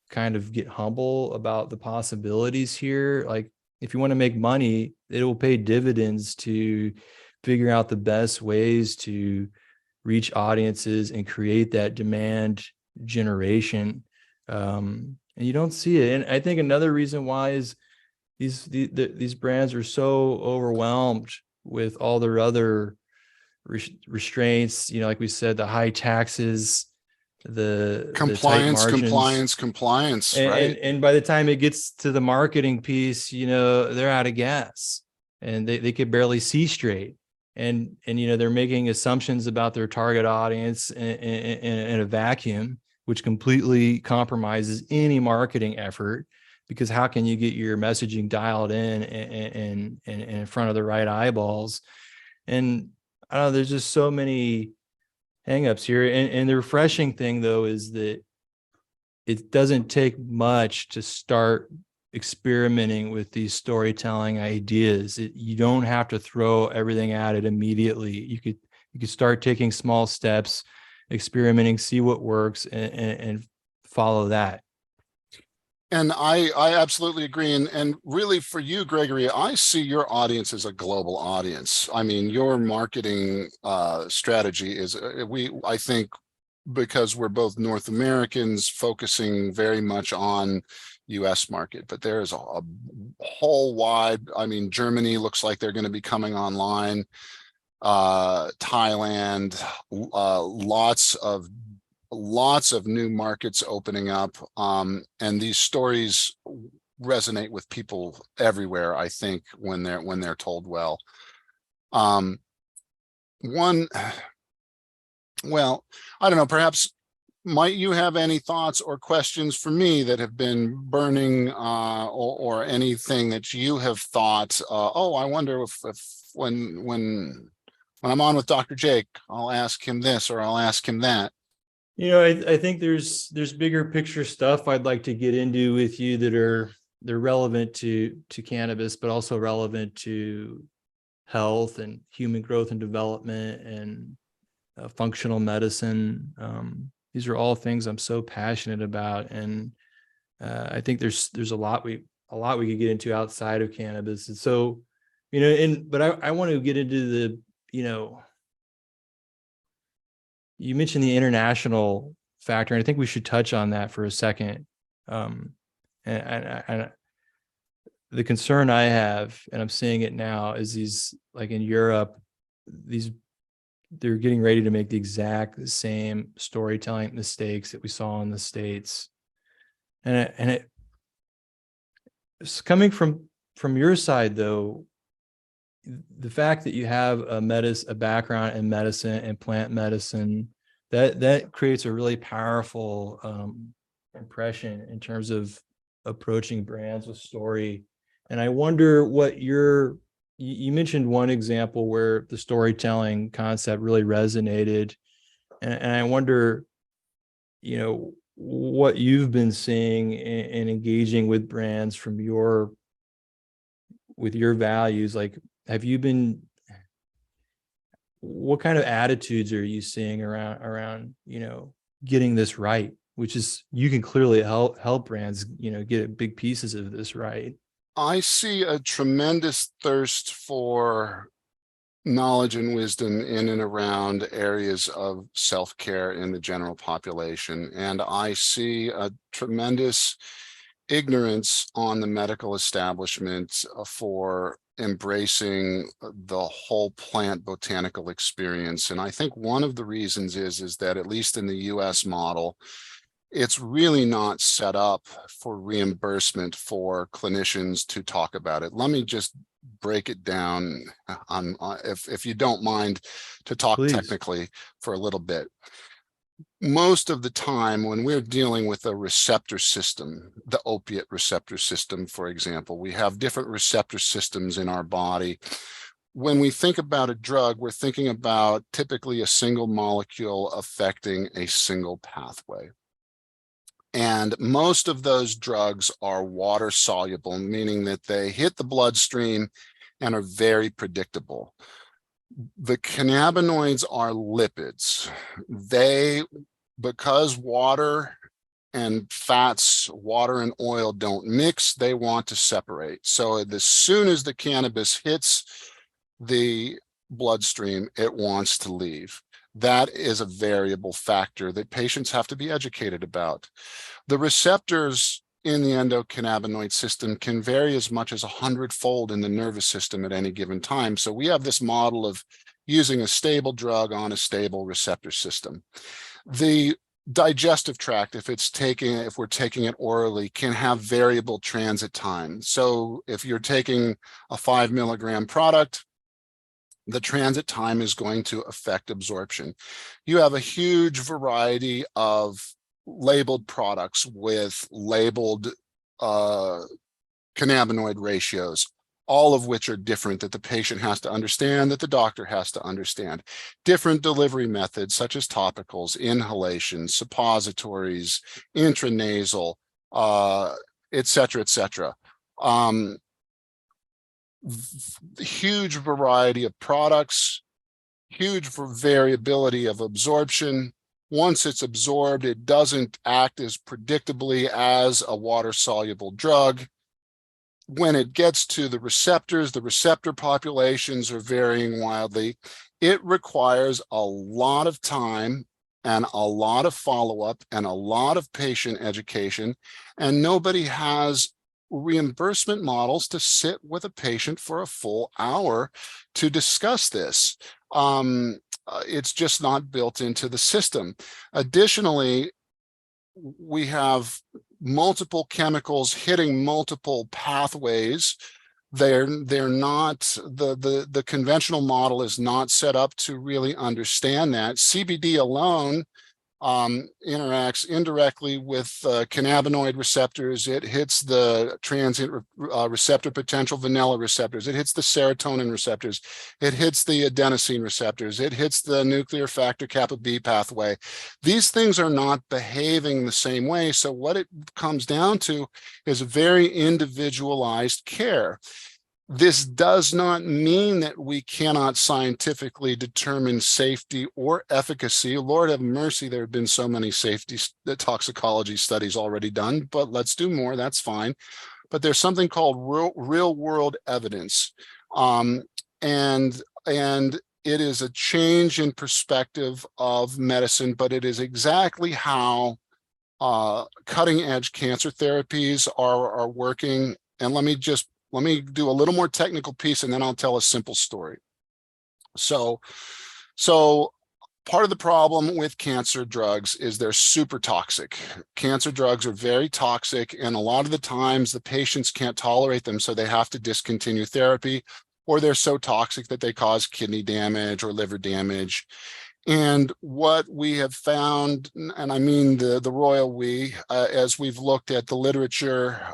kind of get humble about the possibilities here? Like, if you want to make money, it will pay dividends to figure out the best ways to reach audiences and create that demand generation. And you don't see it. And I think another reason why is these brands are so overwhelmed with all their other restraints, like we said, the high taxes, the tight margins, compliance, and, right? and by the time it gets to the marketing piece, they're out of gas and they could barely see straight. And they're making assumptions about their target audience in a vacuum, which completely compromises any marketing effort, because how can you get your messaging dialed in and in front of the right eyeballs? And I don't know, there's just so many hangups here. And the refreshing thing, though, is that it doesn't take much to start experimenting with these storytelling ideas. You don't have to throw everything at it immediately. You could start taking small steps, experimenting, see what works, and follow that. And I absolutely agree. And really for you, Gregory, I see your audience as a global audience. I mean, your marketing strategy is, I think, because we're both North Americans focusing very much on US market, but there's a whole wide, I mean, Germany looks like they're going to be coming online, Thailand, lots of new markets opening up, and these stories resonate with people everywhere, I think, when they're told well. Well, I don't know, perhaps might you have any thoughts or questions for me that have been burning, or anything that you have thought, oh, I wonder if when I'm on with Dr. Jake, I'll ask him this or I'll ask him that. I think there's bigger picture stuff I'd like to get into with you they're relevant to cannabis, but also relevant to health and human growth and development and functional medicine. These are all things I'm so passionate about, and I think there's a lot we could get into outside of cannabis. And so, but I want to get into the, you mentioned the international factor, and I think we should touch on that for a second. And the concern I have, and I'm seeing it now, is these, like in Europe, they're getting ready to make the exact same storytelling mistakes that we saw in the States. And it's coming from your side, though, the fact that you have a background in medicine and plant medicine, that creates a really powerful impression in terms of approaching brands with story. And I wonder what you mentioned one example where the storytelling concept really resonated. And I wonder, what you've been seeing and engaging with brands with your values. Like, what kind of attitudes are you seeing around, getting this right, which is, you can clearly help brands, get big pieces of this right. I see a tremendous thirst for knowledge and wisdom in and around areas of self-care in the general population. And I see a tremendous ignorance on the medical establishment for embracing the whole plant botanical experience. And I think one of the reasons is that, at least in the US model, it's really not set up for reimbursement for clinicians to talk about it. Let me just break it down on, if you don't mind, to talk Please. technically for a little bit. Most of the time when we're dealing with a receptor system, the opiate receptor system, for example, we have different receptor systems in our body. When we think about a drug, we're thinking about typically a single molecule affecting a single pathway. And most of those drugs are water soluble, meaning that they hit the bloodstream and are very predictable. The cannabinoids are lipids. Because water and fats, water and oil don't mix, they want to separate. So as soon as the cannabis hits the bloodstream, it wants to leave. That is a variable factor that patients have to be educated about. The receptors in the endocannabinoid system can vary as much as 100-fold in the nervous system at any given time. So we have this model of using a stable drug on a stable receptor system. The digestive tract, if we're taking it orally, can have variable transit time. So if you're taking a 5 milligram product, the transit time is going to affect absorption. You have a huge variety of labeled products with labeled cannabinoid ratios, all of which are different, that the patient has to understand, that the doctor has to understand. Different delivery methods, such as topicals, inhalations, suppositories, intranasal, et cetera, et cetera. Huge variety of products, huge variability of absorption. Once it's absorbed, it doesn't act as predictably as a water-soluble drug. When it gets to the receptor populations are varying wildly. It requires a lot of time and a lot of follow-up and a lot of patient education, and nobody has reimbursement models to sit with a patient for a full hour to discuss this. It's just not built into the system. Additionally, we have multiple chemicals hitting multiple pathways. They're not, the conventional model is not set up to really understand that. CBD alone interacts indirectly with cannabinoid receptors. It hits the transient receptor potential vanilla receptors. It hits the serotonin receptors. It hits the adenosine receptors. It hits the nuclear factor kappa B pathway. These things are not behaving the same way. So what it comes down to is very individualized care. This does not mean that we cannot scientifically determine safety or efficacy. Lord have mercy, there have been so many safety toxicology studies already done, but let's do more, that's fine. But there's something called real world evidence. And it is a change in perspective of medicine, but it is exactly how cutting edge cancer therapies are working. And let me do a little more technical piece, and then I'll tell a simple story. So part of the problem with cancer drugs is they're super toxic. Cancer drugs are very toxic, and a lot of the times the patients can't tolerate them, so they have to discontinue therapy, or they're so toxic that they cause kidney damage or liver damage. And what we have found, and I mean the royal we, as we've looked at the literature,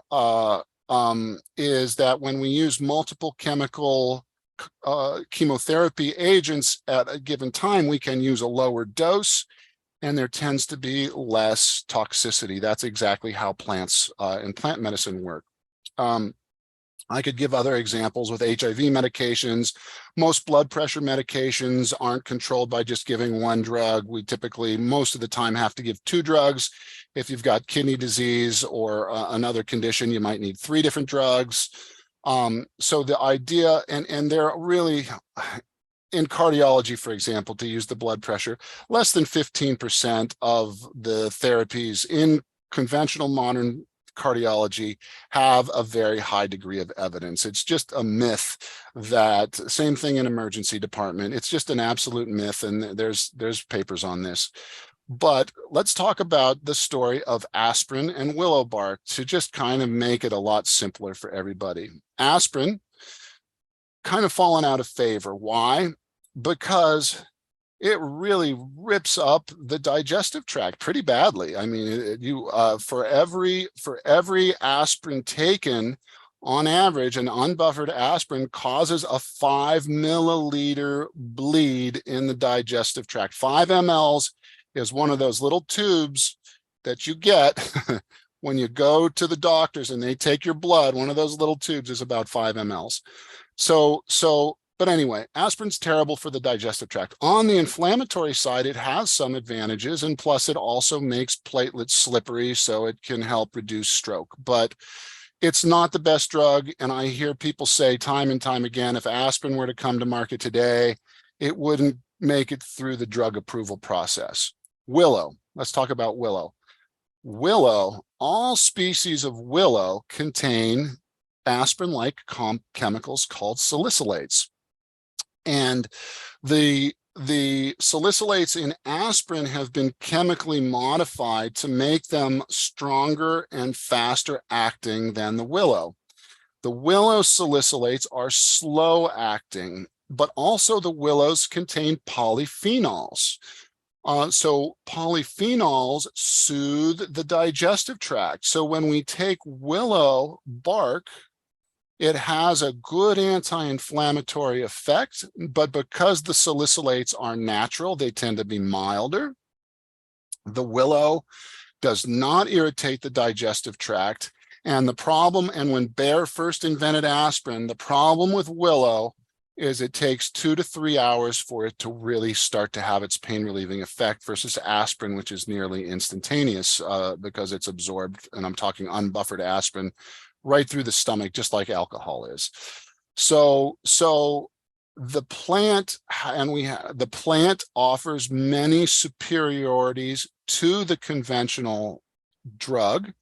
is that when we use multiple chemical chemotherapy agents at a given time, we can use a lower dose, and there tends to be less toxicity. That's exactly how plants and plant medicine work. I could give other examples with HIV medications. Most blood pressure medications aren't controlled by just giving one drug. We typically, most of the time, have to give 2 drugs. If you've got kidney disease or another condition, you might need 3 different drugs. So the idea, and they're really, in cardiology, for example, to use the blood pressure, less than 15% of the therapies in conventional modern cardiology have a very high degree of evidence. It's just a myth that, same thing in emergency department, it's just an absolute myth, and there's papers on this. But let's talk about the story of aspirin and willow bark to just kind of make it a lot simpler for everybody. Aspirin kind of fallen out of favor. Why? Because it really rips up the digestive tract pretty badly. I mean, for every aspirin taken, on average, an unbuffered aspirin causes a 5 milliliter bleed in the digestive tract. 5 mLs is one of those little tubes that you get when you go to the doctors and they take your blood. One of those little tubes is about 5 mLs. But anyway, aspirin's terrible for the digestive tract. On the inflammatory side, it has some advantages, and plus it also makes platelets slippery, so it can help reduce stroke. But it's not the best drug, and I hear people say time and time again, if aspirin were to come to market today, it wouldn't make it through the drug approval process. Willow, let's talk about willow. Willow, all species of willow contain aspirin-like chemicals called salicylates. And the salicylates in aspirin have been chemically modified to make them stronger and faster acting than the willow. The willow salicylates are slow acting, but also the willows contain polyphenols. So polyphenols soothe the digestive tract. So when we take willow bark, it has a good anti-inflammatory effect, but because the salicylates are natural, they tend to be milder. The willow does not irritate the digestive tract. And the problem, and when Bayer first invented aspirin, the problem with willow is it takes 2 to 3 hours for it to really start to have its pain relieving effect versus aspirin, which is nearly instantaneous because it's absorbed, and I'm talking unbuffered aspirin, right through the stomach, just like alcohol is. So the plant, the plant offers many superiorities to the conventional drug,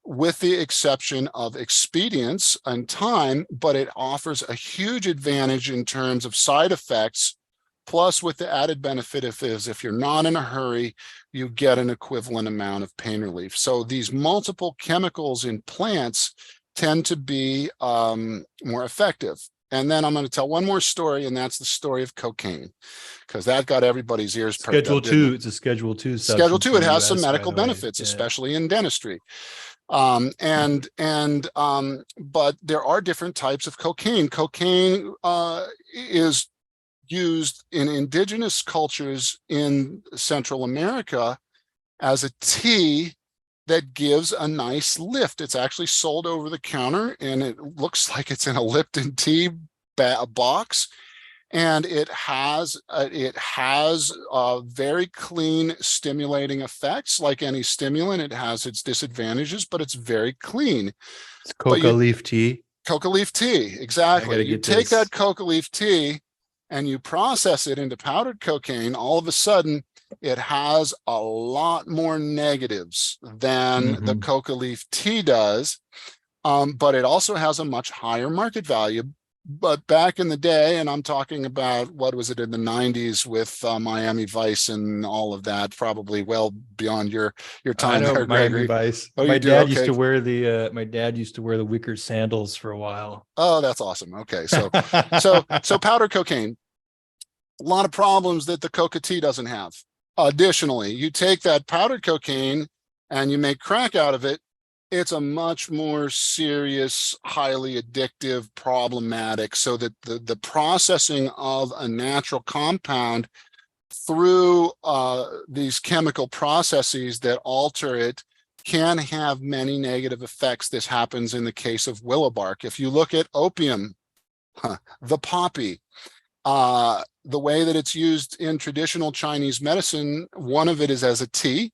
with the exception of expedience and time, but it offers a huge advantage in terms of side effects. Plus, with the added benefit if you're not in a hurry, you get an equivalent amount of pain relief. So these multiple chemicals in plants tend to be more effective. And then I'm going to tell one more story, and that's the story of cocaine, because that got everybody's ears perked up. Schedule 2. It's a Schedule 2 Schedule substance 2, in it the has some US, by medical the way. benefits, Yeah. especially in dentistry. But there are different types of cocaine. Cocaine is used in indigenous cultures in Central America as a tea that gives a nice lift. It's actually sold over the counter, and it looks like it's in a Lipton tea box. And it has very clean stimulating effects. Like any stimulant, it has its disadvantages, but it's very clean. It's coca leaf tea. Coca leaf tea, I exactly. gotta You get take this. that coca leaf tea and you process it into powdered cocaine. All of a sudden, it has a lot more negatives than the coca leaf tea does, but it also has a much higher market value. But back in the day, and I'm talking about, what was it, in the 90s with Miami Vice and all of that, probably well beyond your I time know there, Miami Gregory. Vice. Oh, My you do? dad used Okay. to wear the my dad used to wear the wicker sandals for a while. Oh, that's awesome. Okay. So powder cocaine, a lot of problems that the coca tea doesn't have. Additionally, you take that powdered cocaine and you make crack out of it, it's a much more serious, highly addictive, problematic, so that the processing of a natural compound through these chemical processes that alter it can have many negative effects. This happens in the case of willow bark. If you look at opium, the poppy, the way that it's used in traditional Chinese medicine, one of it is as a tea,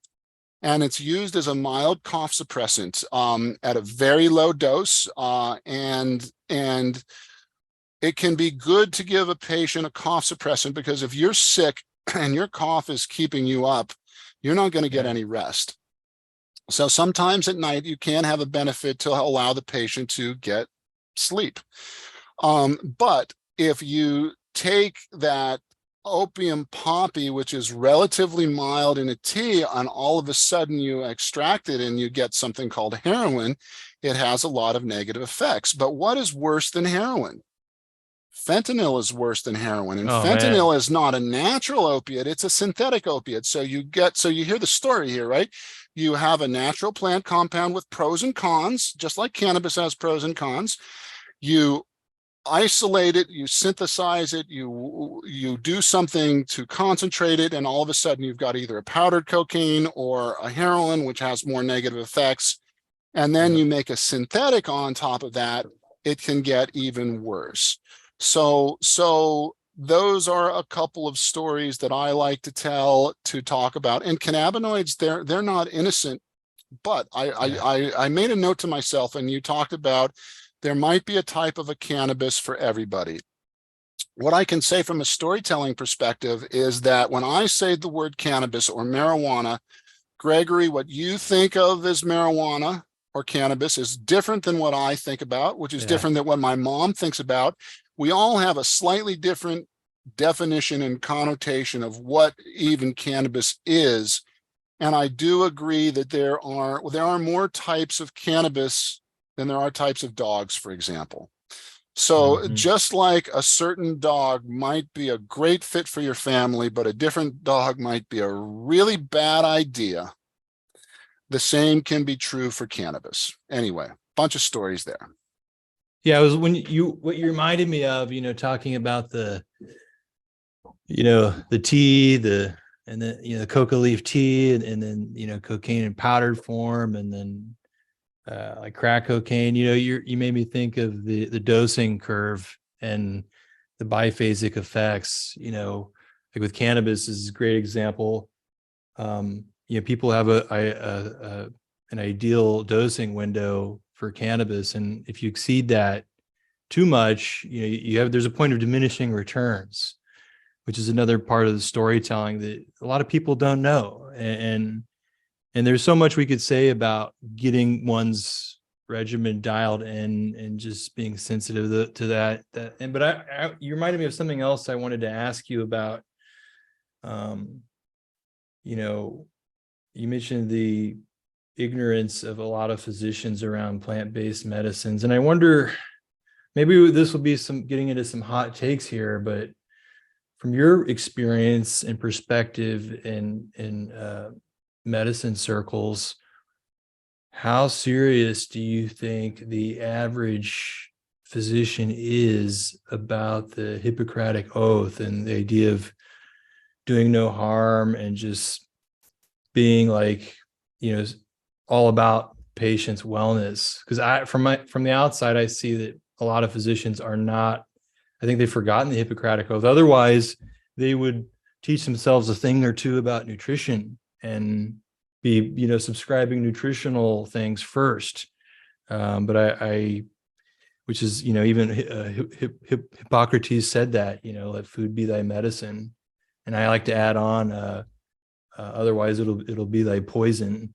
and it's used as a mild cough suppressant at a very low dose, and it can be good to give a patient a cough suppressant, because if you're sick and your cough is keeping you up, you're not going to get any rest. So sometimes at night you can have a benefit to allow the patient to get sleep. But if you take that opium poppy, which is relatively mild in a tea, and all of a sudden you extract it and you get something called heroin, it has a lot of negative effects. But what is worse than heroin? Fentanyl is worse than heroin, and fentanyl is not a natural opiate, it's a synthetic opiate. So you hear the story here, right? You have a natural plant compound with pros and cons, just like cannabis has pros and cons. You isolate it, you synthesize it, you do something to concentrate it, and all of a sudden you've got either a powdered cocaine or a heroin, which has more negative effects. And then you make a synthetic on top of that, it can get even worse. So those are a couple of stories that I like to tell, to talk about. And cannabinoids, they're not innocent, but I made a note to myself, and you talked about there might be a type of a cannabis for everybody. What I can say from a storytelling perspective is that when I say the word cannabis or marijuana, Gregory, what you think of as marijuana or cannabis is different than what I think about, which is different than what my mom thinks about. We all have a slightly different definition and connotation of what even cannabis is. And I do agree that there are more types of cannabis than there are types of dogs, for example. So just like a certain dog might be a great fit for your family, but a different dog might be a really bad idea, the same can be true for cannabis. Anyway, bunch of stories there. Yeah, it was what you reminded me of, talking about the tea, and then, the coca leaf tea, and then, cocaine in powdered form, and then like crack cocaine. You made me think of the dosing curve and the biphasic effects. Like with cannabis is a great example. People have an ideal dosing window for cannabis, and if you exceed that too much, there's a point of diminishing returns, which is another part of the storytelling that a lot of people don't know. And there's so much we could say about getting one's regimen dialed in and just being sensitive to that. But you reminded me of something else I wanted to ask you about. You mentioned the ignorance of a lot of physicians around plant-based medicines, and I wonder maybe this will be some getting into some hot takes here, but from your experience and perspective in medicine circles, how serious do you think the average physician is about the Hippocratic Oath and the idea of doing no harm and just being like, all about patients' wellness? Because from the outside, I see that a lot of physicians are not. I think they've forgotten the Hippocratic Oath. Otherwise, they would teach themselves a thing or two about nutrition and be, subscribing nutritional things first. But I which is, even Hippocrates said that, let food be thy medicine. And I like to add on, otherwise it'll be thy poison,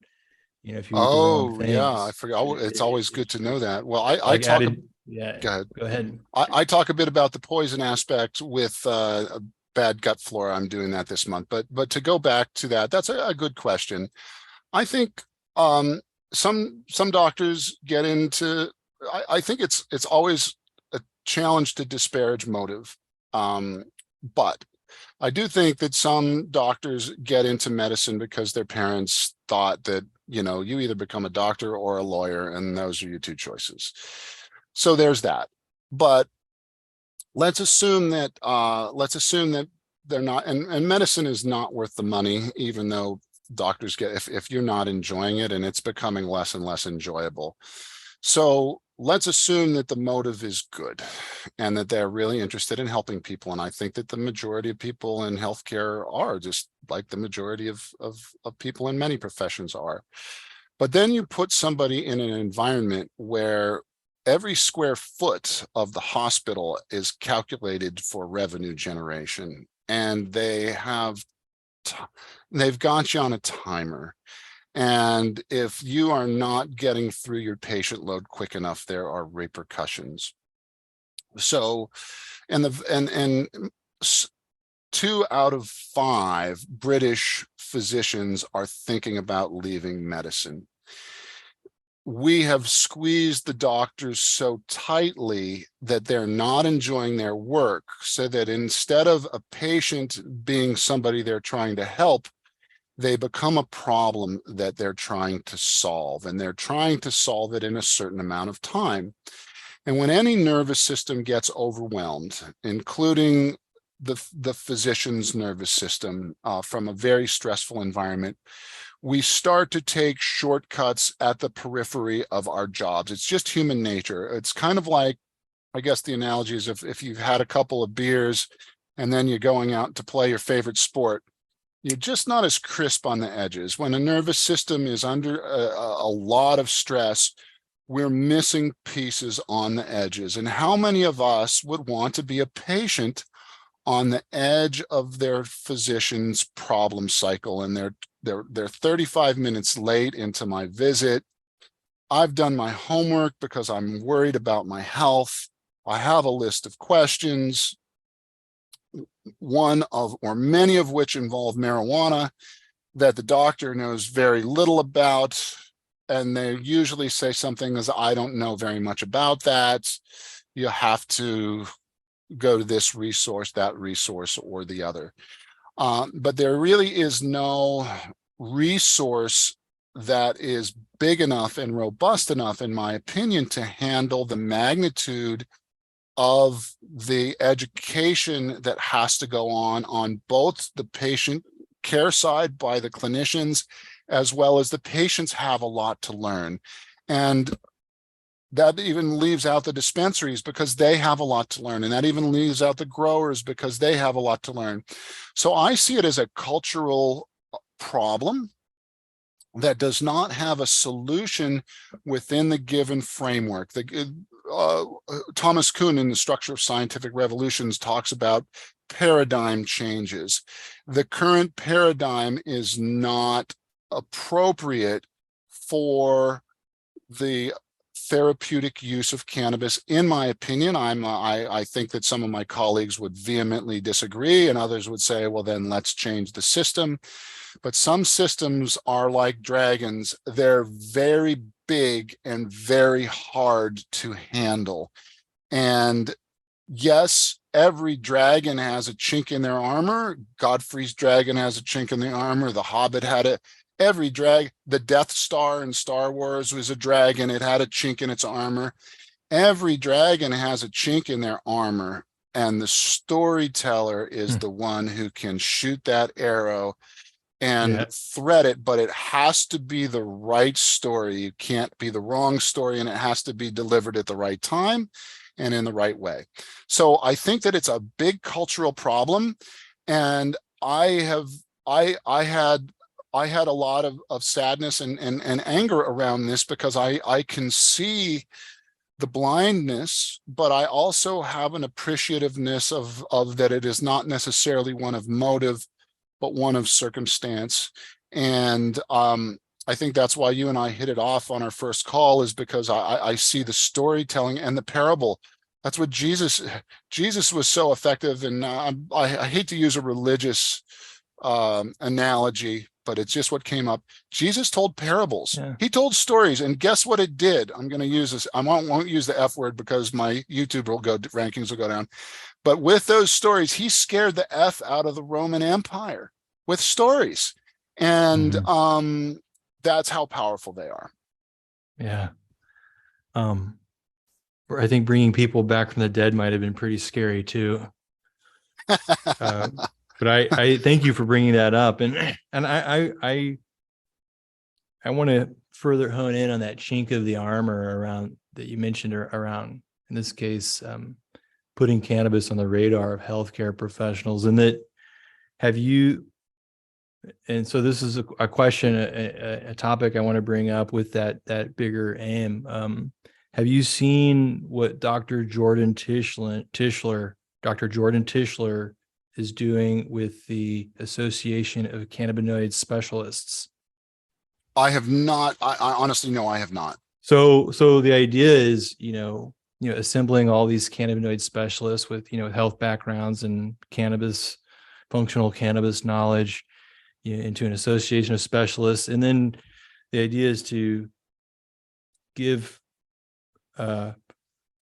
if you eat the wrong Oh, yeah, I things. forgot. It's always good to know that. Well, I Like talk, added, yeah, go ahead. go ahead. I talk a bit about the poison aspect with a bad gut flora. I'm doing that this month, but to go back to that, that's a good question. I think some doctors get into. I think it's always a challenge to disparage motive, but I do think that some doctors get into medicine because their parents thought that, you either become a doctor or a lawyer, and those are your two choices. So there's that. But let's assume that they're not, and medicine is not worth the money, even though doctors get, if you're not enjoying it, and it's becoming less and less enjoyable. So let's assume that the motive is good and that they're really interested in helping people. And I think that the majority of people in healthcare are, just like the majority of people in many professions are. But then you put somebody in an environment where every square foot of the hospital is calculated for revenue generation, and they've got you on a timer. And if you are not getting through your patient load quick enough, there are repercussions. So, and 2 out of 5 British physicians are thinking about leaving medicine. We have squeezed the doctors so tightly that they're not enjoying their work, so that instead of a patient being somebody they're trying to help, they become a problem that they're trying to solve, and they're trying to solve it in a certain amount of time. And when any nervous system gets overwhelmed, including the physician's nervous system, from a very stressful environment, we start to take shortcuts at the periphery of our jobs. It's just human nature. It's kind of like, I guess the analogy is, if you've had a couple of beers and then you're going out to play your favorite sport, you're just not as crisp on the edges. When a nervous system is under a lot of stress, we're missing pieces on the edges. And how many of us would want to be a patient on the edge of their physician's problem cycle, and they're 35 minutes late into my visit? I've done my homework because I'm worried about my health. I have a list of questions, one of, or many of which involve marijuana, that the doctor knows very little about. And they usually say something as, I don't know very much about that. You have to go to this resource, that resource, or the other. But there really is no resource that is big enough and robust enough, in my opinion, to handle the magnitude of the education that has to go on both the patient care side by the clinicians, as well as the patients have a lot to learn. And that even leaves out the dispensaries, because they have a lot to learn. And that even leaves out the growers, because they have a lot to learn. So I see it as a cultural problem that does not have a solution within the given framework. Thomas Kuhn, in The Structure of Scientific Revolutions, talks about paradigm changes. The current paradigm is not appropriate for the therapeutic use of cannabis, in my opinion. I think that some of my colleagues would vehemently disagree, and others would say, well, then let's change the system. But some systems are like dragons. They're very big and very hard to handle. And yes, every dragon has a chink in their armor. Godfrey's dragon has a chink in the armor. The Hobbit had it. Every the Death Star in Star Wars was a dragon. It had a chink in its armor. Every dragon has a chink in their armor, and the storyteller is the one who can shoot that arrow and thread it, but it has to be the right story. You can't be the wrong story, and it has to be delivered at the right time and in the right way. So I think that it's a big cultural problem, and I had a lot of sadness and anger around this, because I can see the blindness, but I also have an appreciativeness of that it is not necessarily one of motive, but one of circumstance. And I think that's why you and I hit it off on our first call, is because I see the storytelling and the parable. That's what Jesus was so effective. And I hate to use a religious analogy, but it's just what came up. Jesus told parables. Yeah. He told stories, and guess what it did? I'm going to use this. I won't use the F word because my YouTube rankings will go down. But with those stories, he scared the F out of the Roman Empire with stories. And that's how powerful they are. Yeah. I think bringing people back from the dead might have been pretty scary too. But I thank you for bringing that up, and I want to further hone in on that chink of the armor around that you mentioned, around, in this case, putting cannabis on the radar of healthcare professionals. And that, have you, and so this is a question, a topic I want to bring up with that bigger aim. Have you seen what Dr. Jordan Tischler is doing with the Association of Cannabinoid Specialists? I have not. I honestly, no, I have not. So the idea is, assembling all these cannabinoid specialists with, health backgrounds and functional cannabis knowledge, into an association of specialists. And then the idea is to give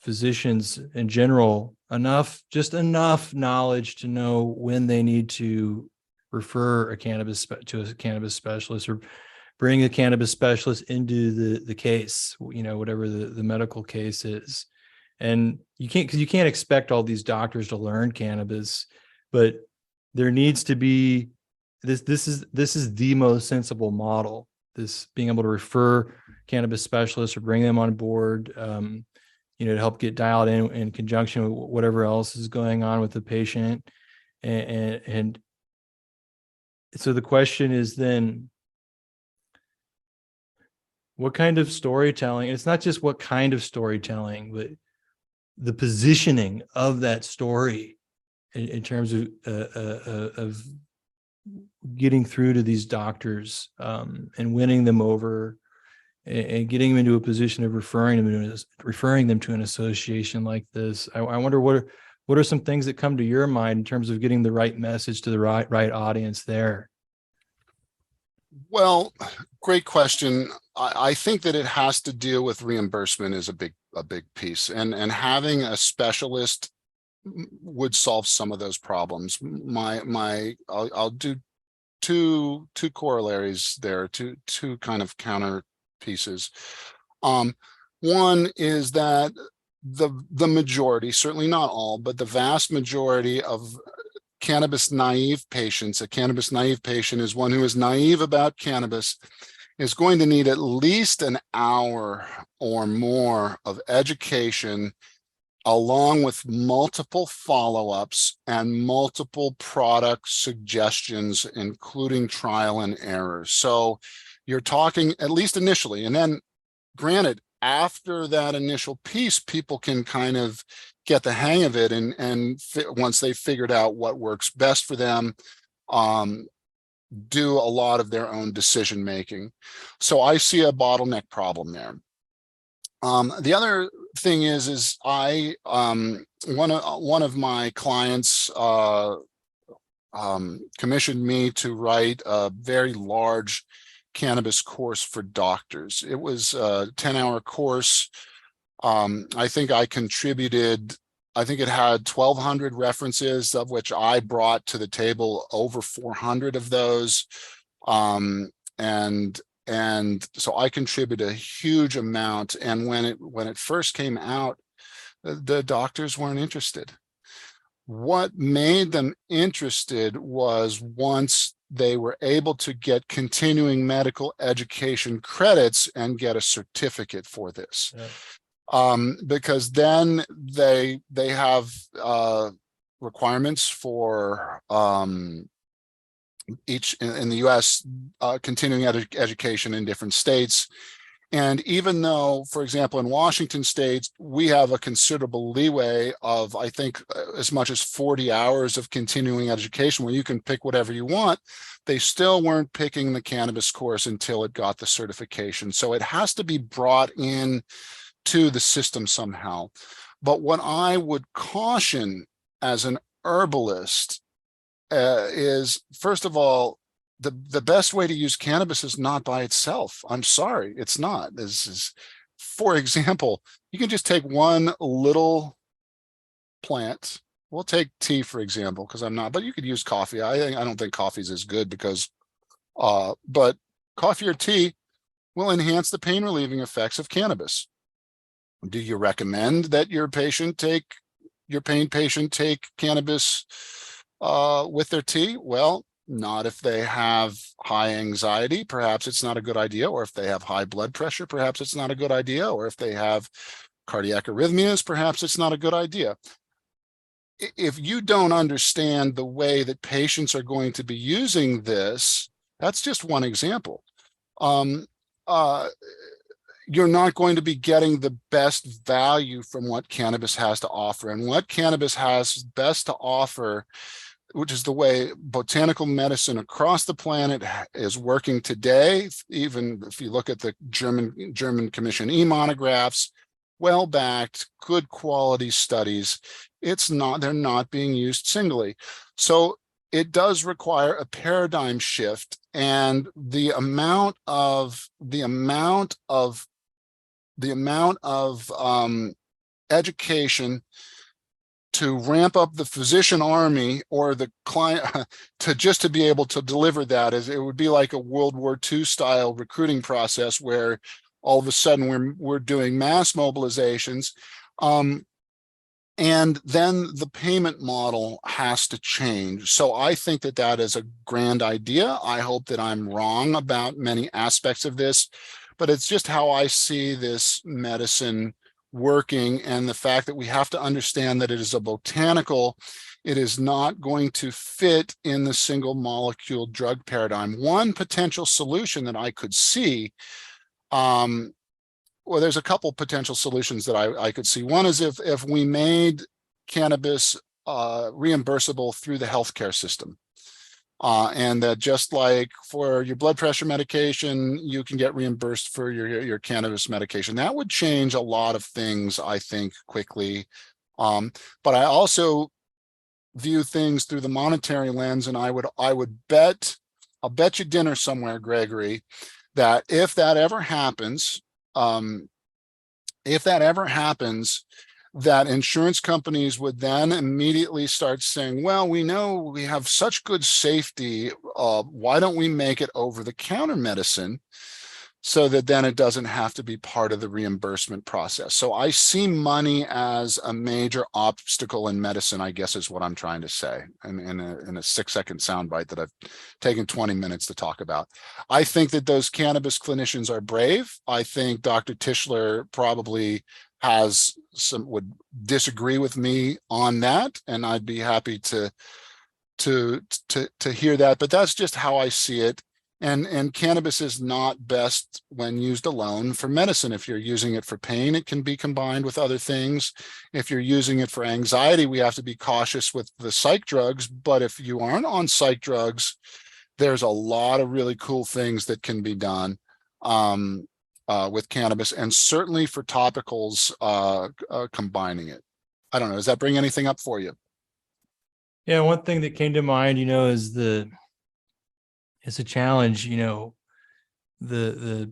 physicians in general enough knowledge to know when they need to refer a cannabis specialist, or bring a cannabis specialist into the case, whatever the medical case is. And you can't expect all these doctors to learn cannabis, but there needs to be this is the most sensible model, this being able to refer cannabis specialists or bring them on board, to help get dialed in conjunction with whatever else is going on with the patient. And so the question is then, what kind of storytelling? It's not just what kind of storytelling, but the positioning of that story in terms of getting through to these doctors, and winning them over, and getting them into a position of referring them to an association like this. I wonder what are some things that come to your mind in terms of getting the right message to the right audience there? Well, great question. I think that it has to deal with reimbursement is a big piece, and having a specialist would solve some of those problems. I'll do two corollaries there, two kind of counter pieces. One is that the majority, certainly not all, but the vast majority of cannabis naive patients, a cannabis naive patient is one who is naive about cannabis, is going to need at least an hour or more of education, along with multiple follow-ups and multiple product suggestions, including trial and error. So you're talking, at least initially, and then granted, after that initial piece, people can kind of get the hang of it, and once they've figured out what works best for them, do a lot of their own decision making. So I see a bottleneck problem there. The other thing is I one of my clients commissioned me to write a very large cannabis course for doctors. It was a 10-hour course. I think I contributed, I think it had 1,200 references, of which I brought to the table over 400 of those. Um, and so I contribute a huge amount. And when it first came out, the doctors weren't interested. What made them interested was once they were able to get continuing medical education credits and get a certificate for this. Yeah. Because then they have requirements for each in the US continuing education in different states. And even though, for example, in Washington state, we have a considerable leeway of, I think, as much as 40 hours of continuing education where you can pick whatever you want, they still weren't picking the cannabis course until it got the certification. So it has to be brought in to the system somehow. But what I would caution as an herbalist is, first of all, the best way to use cannabis is not by itself. I'm sorry, it's not. This is, for example, you can just take one little plant. We'll take tea, for example, because I'm not, but you could use coffee. I don't think coffee is as good because, but coffee or tea will enhance the pain relieving effects of cannabis. Do you recommend that your pain patient take cannabis with their tea? Well, not if they have high anxiety, perhaps it's not a good idea. Or if they have high blood pressure, perhaps it's not a good idea. Or if they have cardiac arrhythmias, perhaps it's not a good idea. If you don't understand the way that patients are going to be using this, that's just one example. You're not going to be getting the best value from what cannabis has to offer. And what cannabis has best to offer, which is the way botanical medicine across the planet is working today. Even if you look at the German Commission e-monographs, well-backed, good quality studies, they're not being used singly. So it does require a paradigm shift, and the amount of education to ramp up the physician army or the client to be able to deliver that, is it would be like a World War II style recruiting process where all of a sudden we're doing mass mobilizations. And then the payment model has to change. So I think that is a grand idea. I hope that I'm wrong about many aspects of this, but it's just how I see this medicine working, and the fact that we have to understand that it is a botanical, it is not going to fit in the single molecule drug paradigm. One potential solution that I could see, well, there's a couple potential solutions that I could see. One is if we made cannabis reimbursable through the healthcare system. And that just like for your blood pressure medication, you can get reimbursed for your cannabis medication. That would change a lot of things, I think, quickly. But I also view things through the monetary lens, and I'll bet you dinner somewhere, Gregory, that if that ever happens, that insurance companies would then immediately start saying, well, we know we have such good safety, why don't we make it over-the-counter medicine so that then it doesn't have to be part of the reimbursement process. So I see money as a major obstacle in medicine, I guess is what I'm trying to say in a 6-second soundbite that I've taken 20 minutes to talk about. I think that those cannabis clinicians are brave. I think Dr. Tischler probably would disagree with me on that, and I'd be happy to hear that, but that's just how I see it. And cannabis is not best when used alone for medicine. If you're using it for pain, it can be combined with other things. If you're using it for anxiety, we have to be cautious with the psych drugs. But if you aren't on psych drugs, there's a lot of really cool things that can be done with cannabis, and certainly for topicals, combining it. I don't know, does that bring anything up for you? Yeah, one thing that came to mind, is it's a challenge, the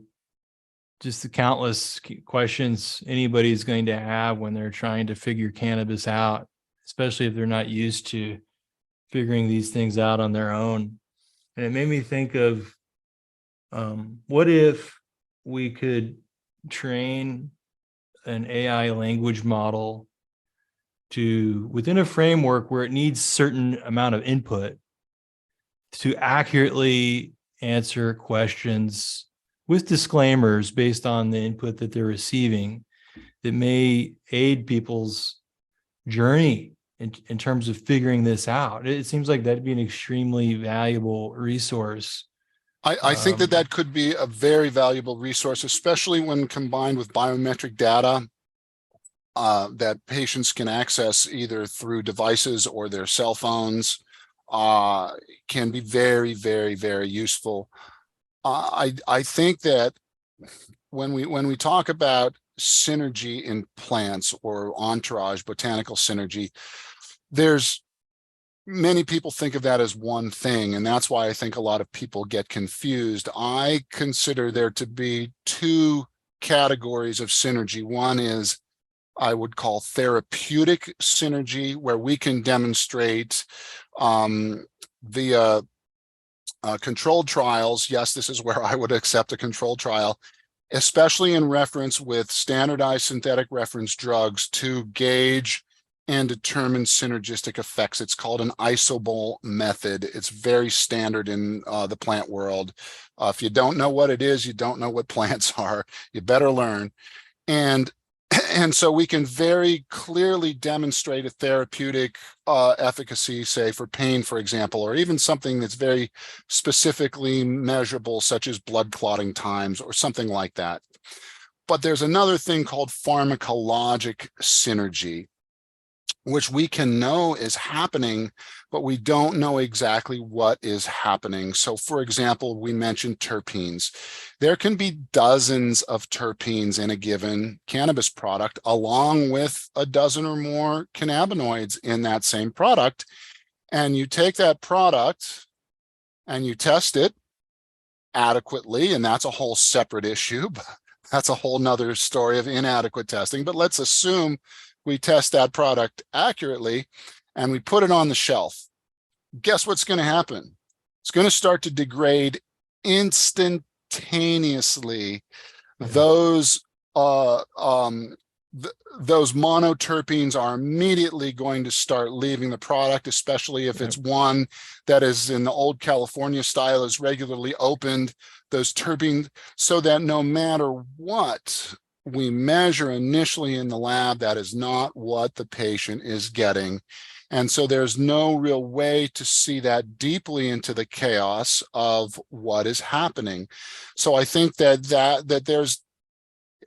just the countless questions anybody's going to have when they're trying to figure cannabis out, especially if they're not used to figuring these things out on their own. And it made me think of what if we could train an AI language model to, within a framework where it needs certain amount of input, to accurately answer questions with disclaimers based on the input that they're receiving, that may aid people's journey in terms of figuring this out. It seems like that'd be an extremely valuable resource. I think that that could be a very valuable resource, especially when combined with biometric data that patients can access either through devices or their cell phones. Can be very, very, very useful. I think that when we talk about synergy in plants or entourage, botanical synergy, there's many people think of that as one thing, and that's why I think a lot of people get confused. I consider there to be two categories of synergy. One is I would call therapeutic synergy, where we can demonstrate via controlled trials. Yes, this is where I would accept a controlled trial, especially in reference with standardized synthetic reference drugs, to gauge and determine synergistic effects. It's called an isobol method. It's very standard in the plant world. If you don't know what it is, you don't know what plants are. You better learn. And so we can very clearly demonstrate a therapeutic efficacy, say for pain, for example, or even something that's very specifically measurable, such as blood clotting times or something like that. But there's another thing called pharmacologic synergy, which we can know is happening, but we don't know exactly what is happening. So for example, we mentioned terpenes. There can be dozens of terpenes in a given cannabis product, along with a dozen or more cannabinoids in that same product. And you take that product and you test it adequately, and that's a whole separate issue. That's a whole nother story of inadequate testing. But let's assume we test that product accurately and we put it on the shelf. Guess what's going to happen? It's going to start to degrade instantaneously. Those those monoterpenes are immediately going to start leaving the product, especially if it's one that is in the old California style, is regularly opened. Those terpenes, so that no matter what we measure initially in the lab, that is not what the patient is getting. And so there's no real way to see that deeply into the chaos of what is happening. So I think that there's,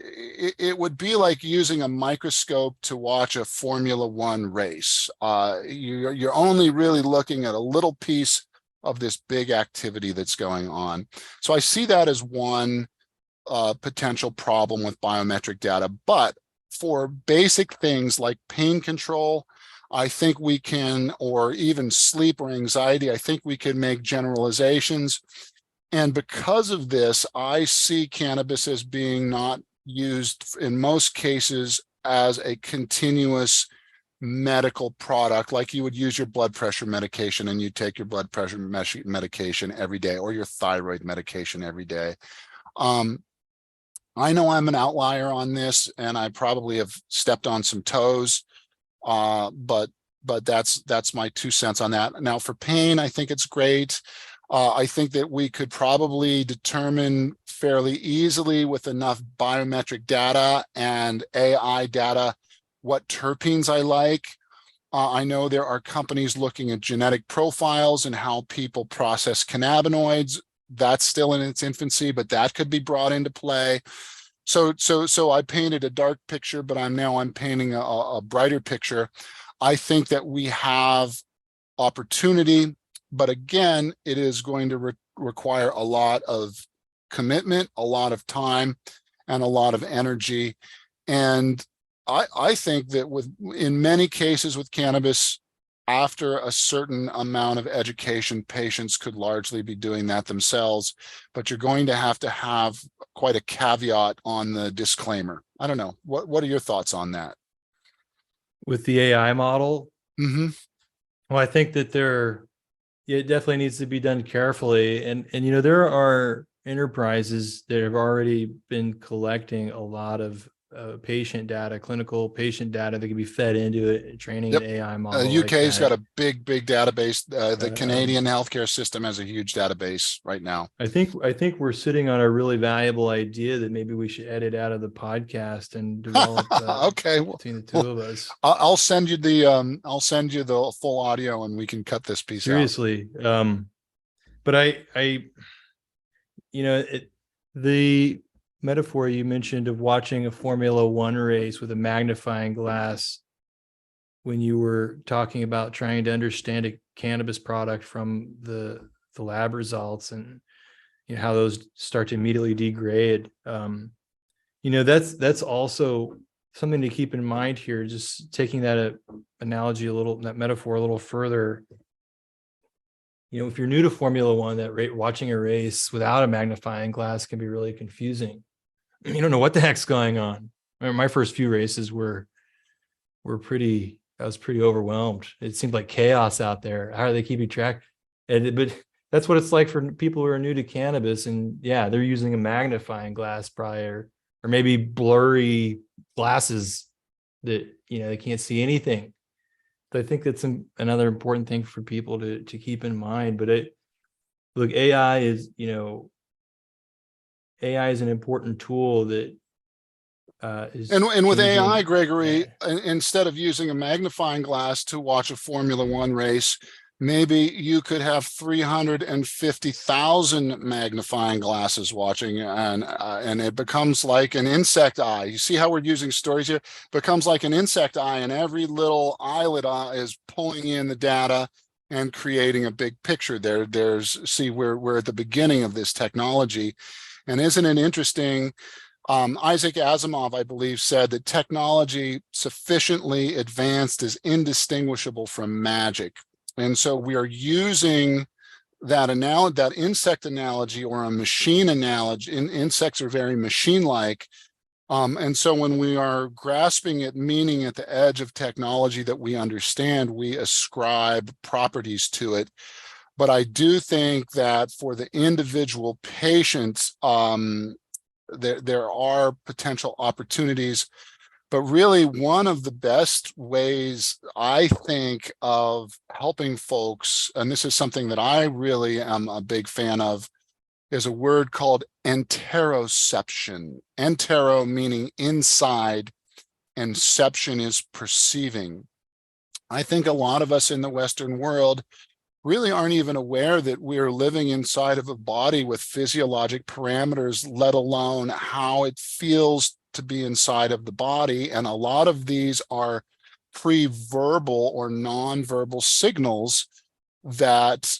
it would be like using a microscope to watch a Formula One race. You're only really looking at a little piece of this big activity that's going on. So I see that as one potential problem with biometric data. But for basic things like pain control, I think we can, or even sleep or anxiety, I think we can make generalizations. And because of this, I see cannabis as being not used in most cases as a continuous medical product, like you would use your blood pressure medication and you take your blood pressure medication every day, or your thyroid medication every day. I know I'm an outlier on this, and I probably have stepped on some toes, but that's my 2 cents on that. Now for pain, I think it's great. I think that we could probably determine fairly easily with enough biometric data and AI data what terpenes I like. I know there are companies looking at genetic profiles and how people process cannabinoids. That's still in its infancy, but that could be brought into play. So I painted a dark picture, but I'm painting a brighter picture. I think that we have opportunity, but again, it is going to require a lot of commitment, a lot of time, and a lot of energy. And I think that in many cases with cannabis, after a certain amount of education, patients could largely be doing that themselves, but you're going to have quite a caveat on the disclaimer. I don't know. What are your thoughts on that? With the AI model, Mm-hmm. well, I think that it definitely needs to be done carefully. And there are enterprises that have already been collecting a lot of patient data, clinical patient data that can be fed into it, training an Yep. AI model like UK's got that. a big database. The Um, Canadian healthcare system has a huge database right now. I think we're sitting on a really valuable idea that maybe we should edit out of the podcast and develop Okay. between the Well, two of us. I'll send you the full audio and we can cut this piece out. Seriously. But I the metaphor you mentioned of watching a Formula One race with a magnifying glass when you were talking about trying to understand a cannabis product from the lab results, and how those start to immediately degrade. That's also something to keep in mind here. Just taking that analogy that metaphor a little further. If you're new to Formula One, watching a race without a magnifying glass can be really confusing. You don't know what the heck's going on. My first few races I was pretty overwhelmed. It seemed like chaos out there. How are they keeping track? But that's what it's like for people who are new to cannabis. And yeah, they're using a magnifying glass prior, or maybe blurry glasses that, they can't see anything. I think that's another important thing for people to keep in mind. But look, AI is an important tool that is And with AI, changing. Gregory, instead of using a magnifying glass to watch a Formula One race, maybe you could have 350,000 magnifying glasses watching, and it becomes like an insect eye. You see how we're using stories here? It becomes like an insect eye, and every little eyelid is pulling in the data and creating a big picture. See, we're at the beginning of this technology, and isn't it interesting? Isaac Asimov, I believe, said that technology sufficiently advanced is indistinguishable from magic. And so we are using that insect analogy, or a machine analogy. Insects are very machine-like. And so when we are grasping at meaning at the edge of technology that we understand, we ascribe properties to it. But I do think that for the individual patients, there are potential opportunities. But really, one of the best ways, I think, of helping folks, and this is something that I really am a big fan of, is a word called enteroception. Entero meaning inside, and ception is perceiving. I think a lot of us in the Western world really aren't even aware that we're living inside of a body with physiologic parameters, let alone how it feels to be inside of the body. And a lot of these are pre-verbal or non-verbal signals that,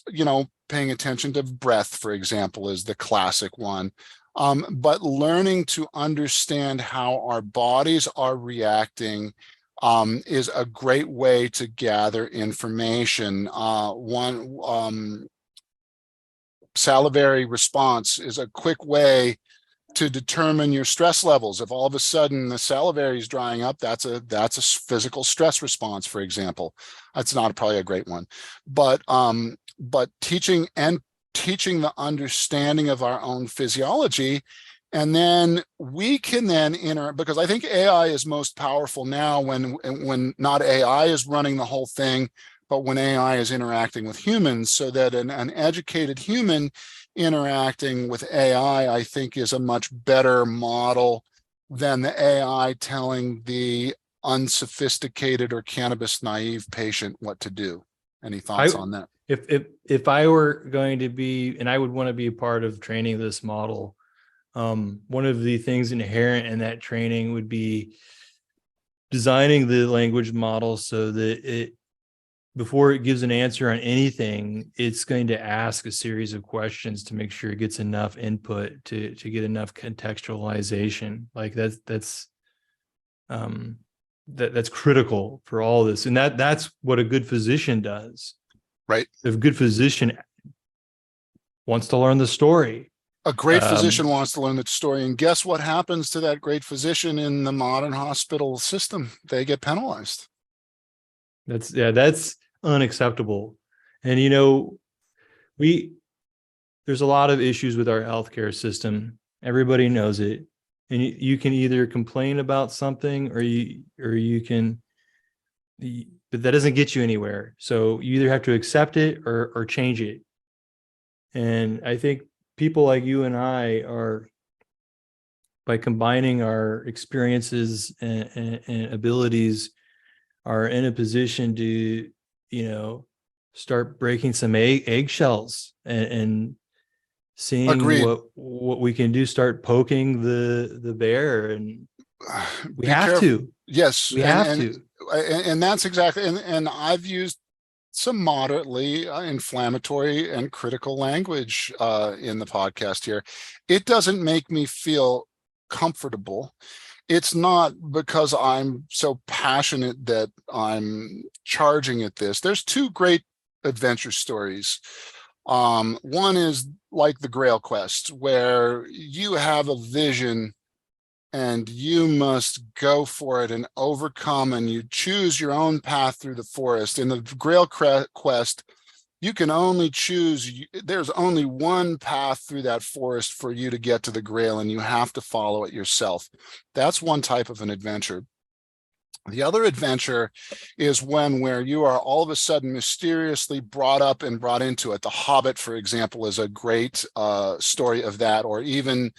paying attention to breath, for example, is the classic one. But learning to understand how our bodies are reacting is a great way to gather information. Salivary response is a quick way to determine your stress levels. If all of a sudden the salivary is drying up, that's a physical stress response, for example. That's not probably a great one, but teaching the understanding of our own physiology. And then we can because I think AI is most powerful now when not AI is running the whole thing, but when AI is interacting with humans, so that an educated human interacting with AI, I think, is a much better model than the AI telling the unsophisticated or cannabis naive patient what to do. Any thoughts on that? If I were going to be, and I would want to be a part of training this model, one of the things inherent in that training would be designing the language model so that before it gives an answer on anything, it's going to ask a series of questions to make sure it gets enough input to get enough contextualization. Like that's critical for all this. And that's what a good physician does. Right. If a good physician wants to learn the story, A great physician wants to learn the story, and guess what happens to that great physician in the modern hospital system? They get penalized. That's unacceptable. And there's a lot of issues with our healthcare system. Everybody knows it. And you can either complain about something or you can, but that doesn't get you anywhere. So you either have to accept it or change it. And I think people like you and I are, by combining our experiences and abilities, are in a position to, start breaking some eggshells and seeing Agreed. what we can do, start poking the bear. And we Be have careful. to. Yes, We have to. and that's exactly, and I've used some moderately inflammatory and critical language in the podcast here. It doesn't make me feel comfortable. It's not because I'm so passionate that I'm charging at this. There's two great adventure stories. One is like the Grail Quest, where you have a vision and you must go for it and overcome, and you choose your own path through the forest. In the Grail Quest, you can only choose, there's only one path through that forest for you to get to the Grail, and you have to follow it yourself. That's one type of an adventure. The other adventure is one where you are all of a sudden mysteriously brought up and brought into it. The Hobbit, for example, is a great story of that, or even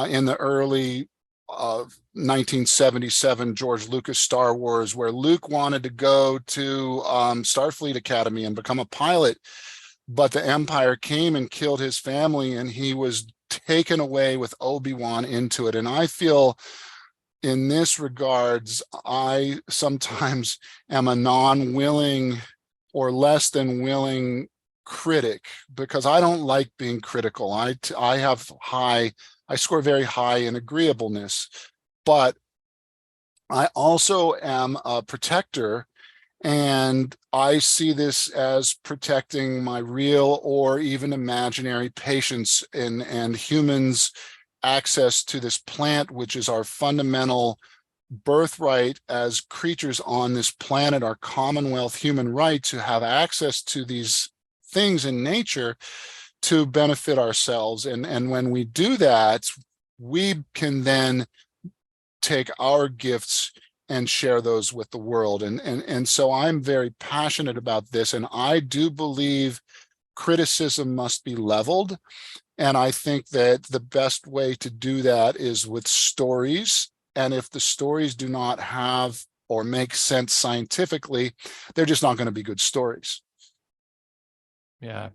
in the early 1977 George Lucas Star Wars, where Luke wanted to go to Starfleet Academy and become a pilot, but the Empire came and killed his family, and he was taken away with Obi-Wan into it. And I feel in this regards, I sometimes am a non-willing or less than willing critic, because I don't like being critical. I score very high in agreeableness, but I also am a protector, and I see this as protecting my real or even imaginary patients and humans' access to this plant, which is our fundamental birthright as creatures on this planet, our commonwealth human right to have access to these things in nature to benefit ourselves. And when we do that, we can then take our gifts and share those with the world. And so I'm very passionate about this, and I do believe criticism must be leveled. And I think that the best way to do that is with stories. And if the stories do not have or make sense scientifically, they're just not going to be good stories. Yeah.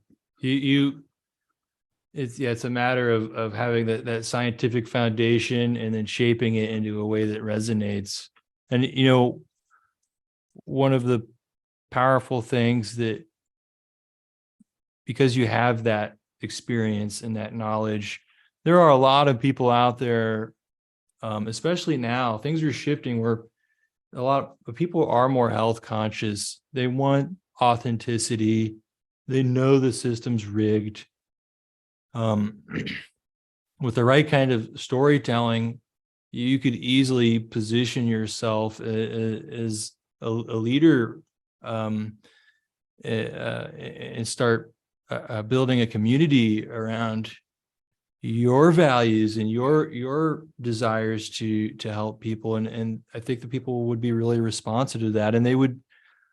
It's a matter of having that scientific foundation and then shaping it into a way that resonates. And, one of the powerful things that, because you have that experience and that knowledge, there are a lot of people out there, especially now, things are shifting where a lot of people are more health conscious. They want authenticity. They know the system's rigged. With the right kind of storytelling, you could easily position yourself as a leader, and start building a community around your values and your desires to help people. And I think the people would be really responsive to that. And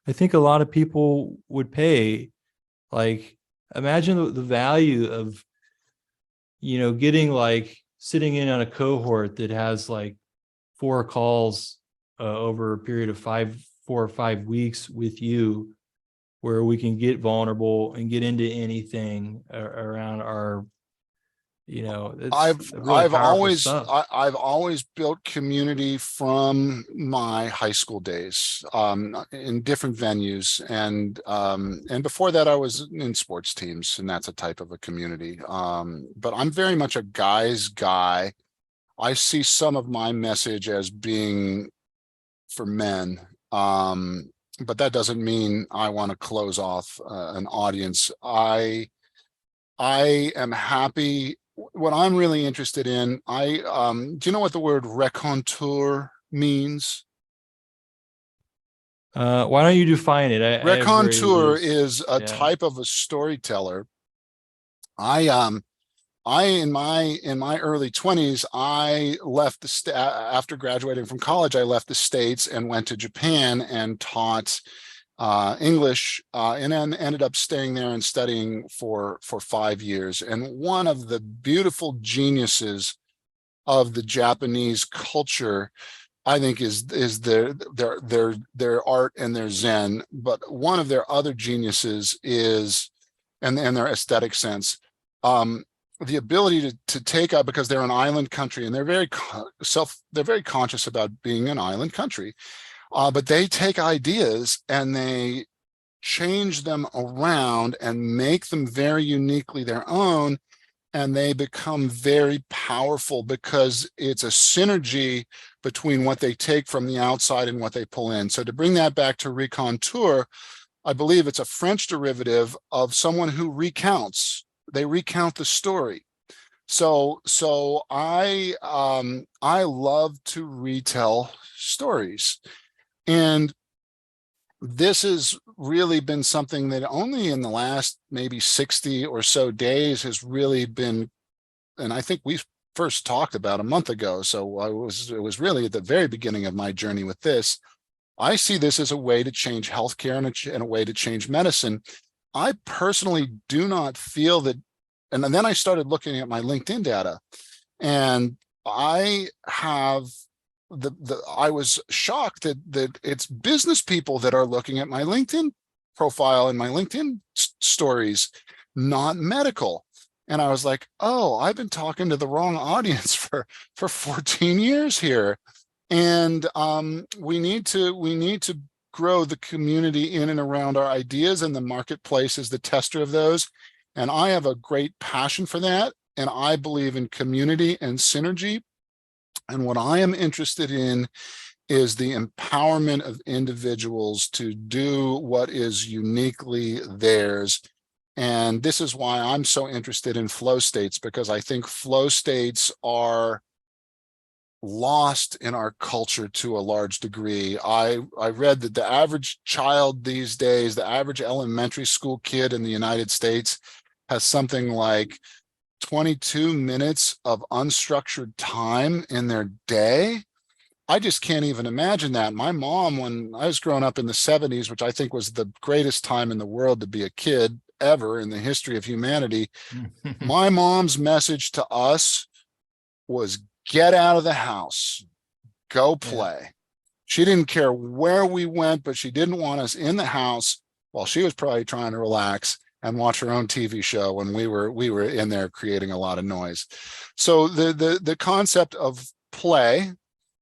I think a lot of people would pay. Like, imagine the value of, getting, like, sitting in on a cohort that has like 4 calls over a period of 4 or 5 weeks with you, where we can get vulnerable and get into anything around our, it's really I've powerful always stuff. I've always built community from my high school days, in different venues, and before that I was in sports teams, and that's a type of a community. But I'm very much a guy's guy. I see some of my message as being for men, but that doesn't mean I want to close off an audience. I am happy what I'm really interested in, do you know what the word raconteur means? Why don't you define it? I have very Raconteur loose. is a Yeah. type of a storyteller. I um I in my early 20s, I left after graduating from college, I left the States and went to Japan and taught English, and then ended up staying there and studying for 5 years. And one of the beautiful geniuses of the Japanese culture, I think, is their art and their Zen. But one of their other geniuses is, and their aesthetic sense, um, the ability to take up, because they're an island country and they're they're very conscious about being an island country, but they take ideas and they change them around and make them very uniquely their own, and they become very powerful because it's a synergy between what they take from the outside and what they pull in. So to bring that back to raconteur, I believe it's a French derivative of someone who recounts. They recount the story. So I love to retell stories. And this has really been something that only in the last maybe 60 or so days has really been, and I think we first talked about a month ago. So it was really at the very beginning of my journey with this. I see this as a way to change healthcare and a way to change medicine. I personally do not feel that, and then I started looking at my LinkedIn data, and I have I was shocked that it's business people that are looking at my LinkedIn profile and my LinkedIn stories, not medical. And I was like, oh, I've been talking to the wrong audience for 14 years here. And we need to grow the community in and around our ideas, and the marketplace is the tester of those. And I have a great passion for that. And I believe in community and synergy. And what I am interested in is the empowerment of individuals to do what is uniquely theirs. And this is why I'm so interested in flow states, because I think flow states are lost in our culture to a large degree. I read that the average child these days, the average elementary school kid in the United States, has something like 22 minutes of unstructured time in their day. I just can't even imagine that. My mom, when I was growing up in the 70s, which I think was the greatest time in the world to be a kid ever in the history of humanity, my mom's message to us was get out of the house, go Yeah. play. She didn't care where we went, but she didn't want us in the house while she was probably trying to relax and watch her own TV show when we were in there creating a lot of noise. So the concept of play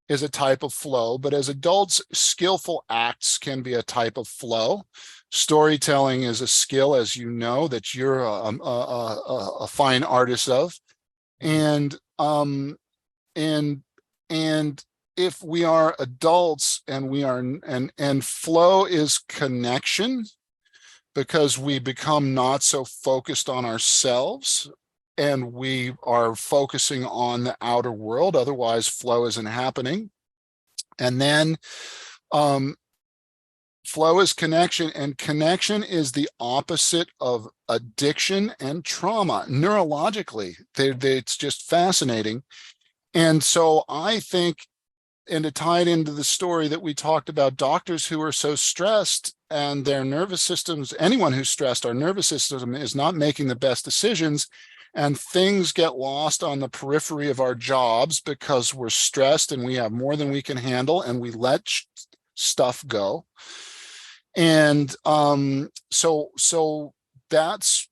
is a type of flow, but as adults, skillful acts can be a type of flow. Storytelling is a skill, as you know, that you're a fine artist of. And and and if we are adults and we are, and flow is connection, because we become not so focused on ourselves and we are focusing on the outer world. Otherwise, flow isn't happening. And then flow is connection, and connection is the opposite of addiction and trauma neurologically. It's just fascinating. And so I think, and to tie it into the story that we talked about, doctors who are so stressed and their nervous systems, anyone who's stressed, our nervous system is not making the best decisions, and things get lost on the periphery of our jobs because we're stressed and we have more than we can handle and we let stuff go. And so that's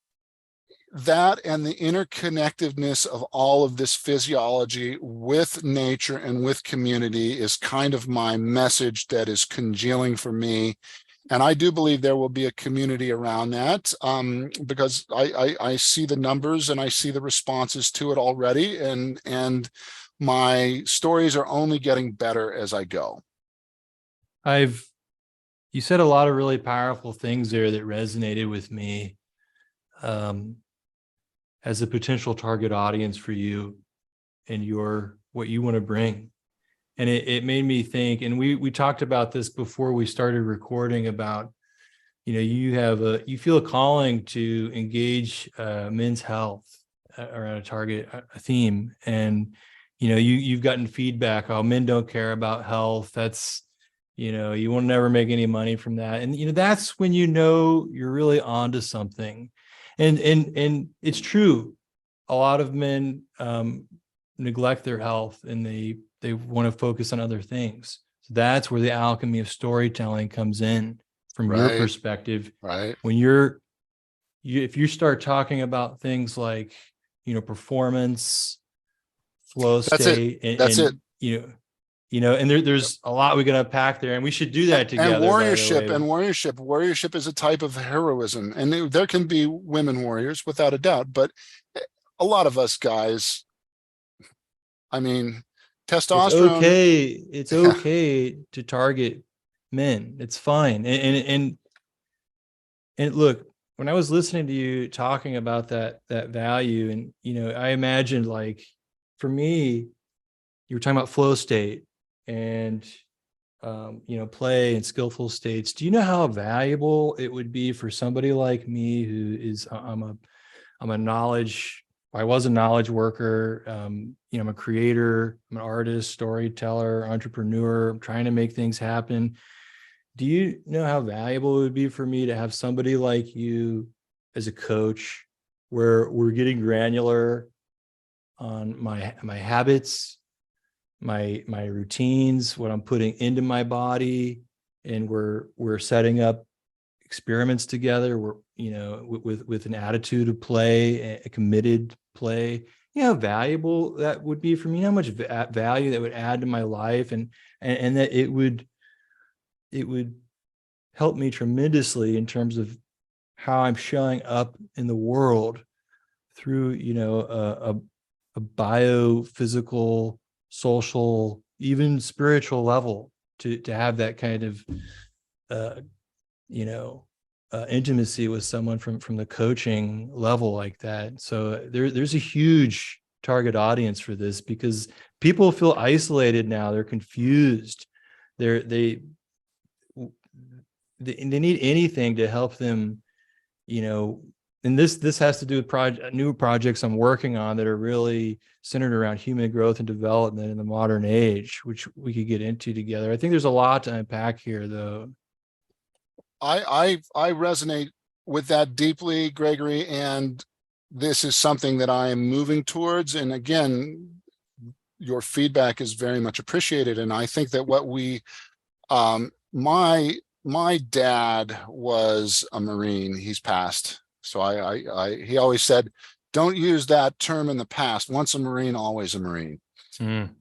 that, and the interconnectedness of all of this physiology with nature and with community is kind of my message that is congealing for me. And I do believe there will be a community around that, because I see the numbers and I see the responses to it already, and my stories are only getting better as I go. You said a lot of really powerful things there that resonated with me. as a potential target audience for you and what you want to bring. And it made me think, and we talked about this before we started recording, about, you feel a calling to engage men's health around a theme. And, you've gotten feedback, oh, men don't care about health. That's, you will never make any money from that. And, that's when, you're really onto something. And it's true. A lot of men neglect their health, and they want to focus on other things. So that's where the alchemy of storytelling comes in from your Right. perspective. Right. When if you start talking about things like, performance, flow That's it. state, That's it. and there's a lot we can unpack there, and we should do that And together. warriorship is a type of heroism, and there can be women warriors without a doubt, but a lot of us guys, I mean, testosterone. It's okay to target men. It's fine. And look, when I was listening to you talking about that value, and I imagined, like, for me, you were talking about flow state and play and skillful states. Do you know how valuable it would be for somebody like me, who is I'm a knowledge I was a knowledge worker. I'm a creator, I'm an artist, storyteller, entrepreneur. I'm trying to make things happen. Do you know how valuable it would be for me to have somebody like you as a coach, where we're getting granular on my habits, my routines, what I'm putting into my body, and we're setting up experiments together. We're, with an attitude of play, a committed play. How valuable that would be for me, how much value that would add to my life, and that it would help me tremendously in terms of how I'm showing up in the world through, a biophysical, social, even spiritual level, to have that kind of, intimacy with someone from the coaching level like that. So there's a huge target audience for this, because people feel isolated now. They're confused. They need anything to help them, and this has to do with new projects I'm working on that are really centered around human growth and development in the modern age, which we could get into together. I think there's a lot to unpack here, though. I resonate with that deeply, Gregory, and this is something that I am moving towards. And again, your feedback is very much appreciated. And I think that my dad was a Marine. He's passed. So he always said, don't use that term in the past. Once a Marine, always a Marine.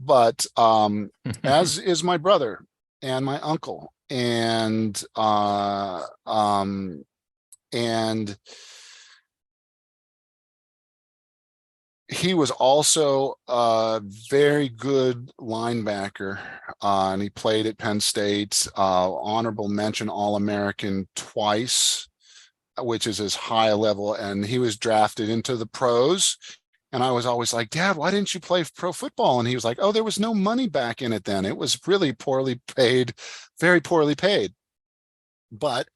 But as is my brother and my uncle, and he was also a very good linebacker, and he played at Penn State, honorable mention All-American twice, which is as high a level, and he was drafted into the pros. And I was always like, Dad, why didn't you play pro football? And he was like, oh, there was no money back in it then. It was really poorly paid, very poorly paid. But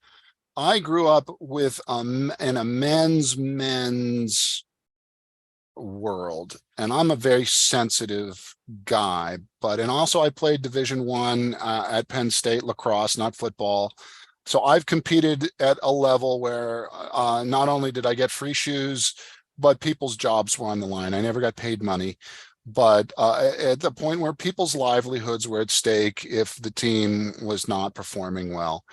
I grew up with in a men's world, and I'm a very sensitive guy. And also I played Division I at Penn State, lacrosse, not football. So I've competed at a level where not only did I get free shoes, but people's jobs were on the line. I never got paid money, but at the point where people's livelihoods were at stake if the team was not performing well.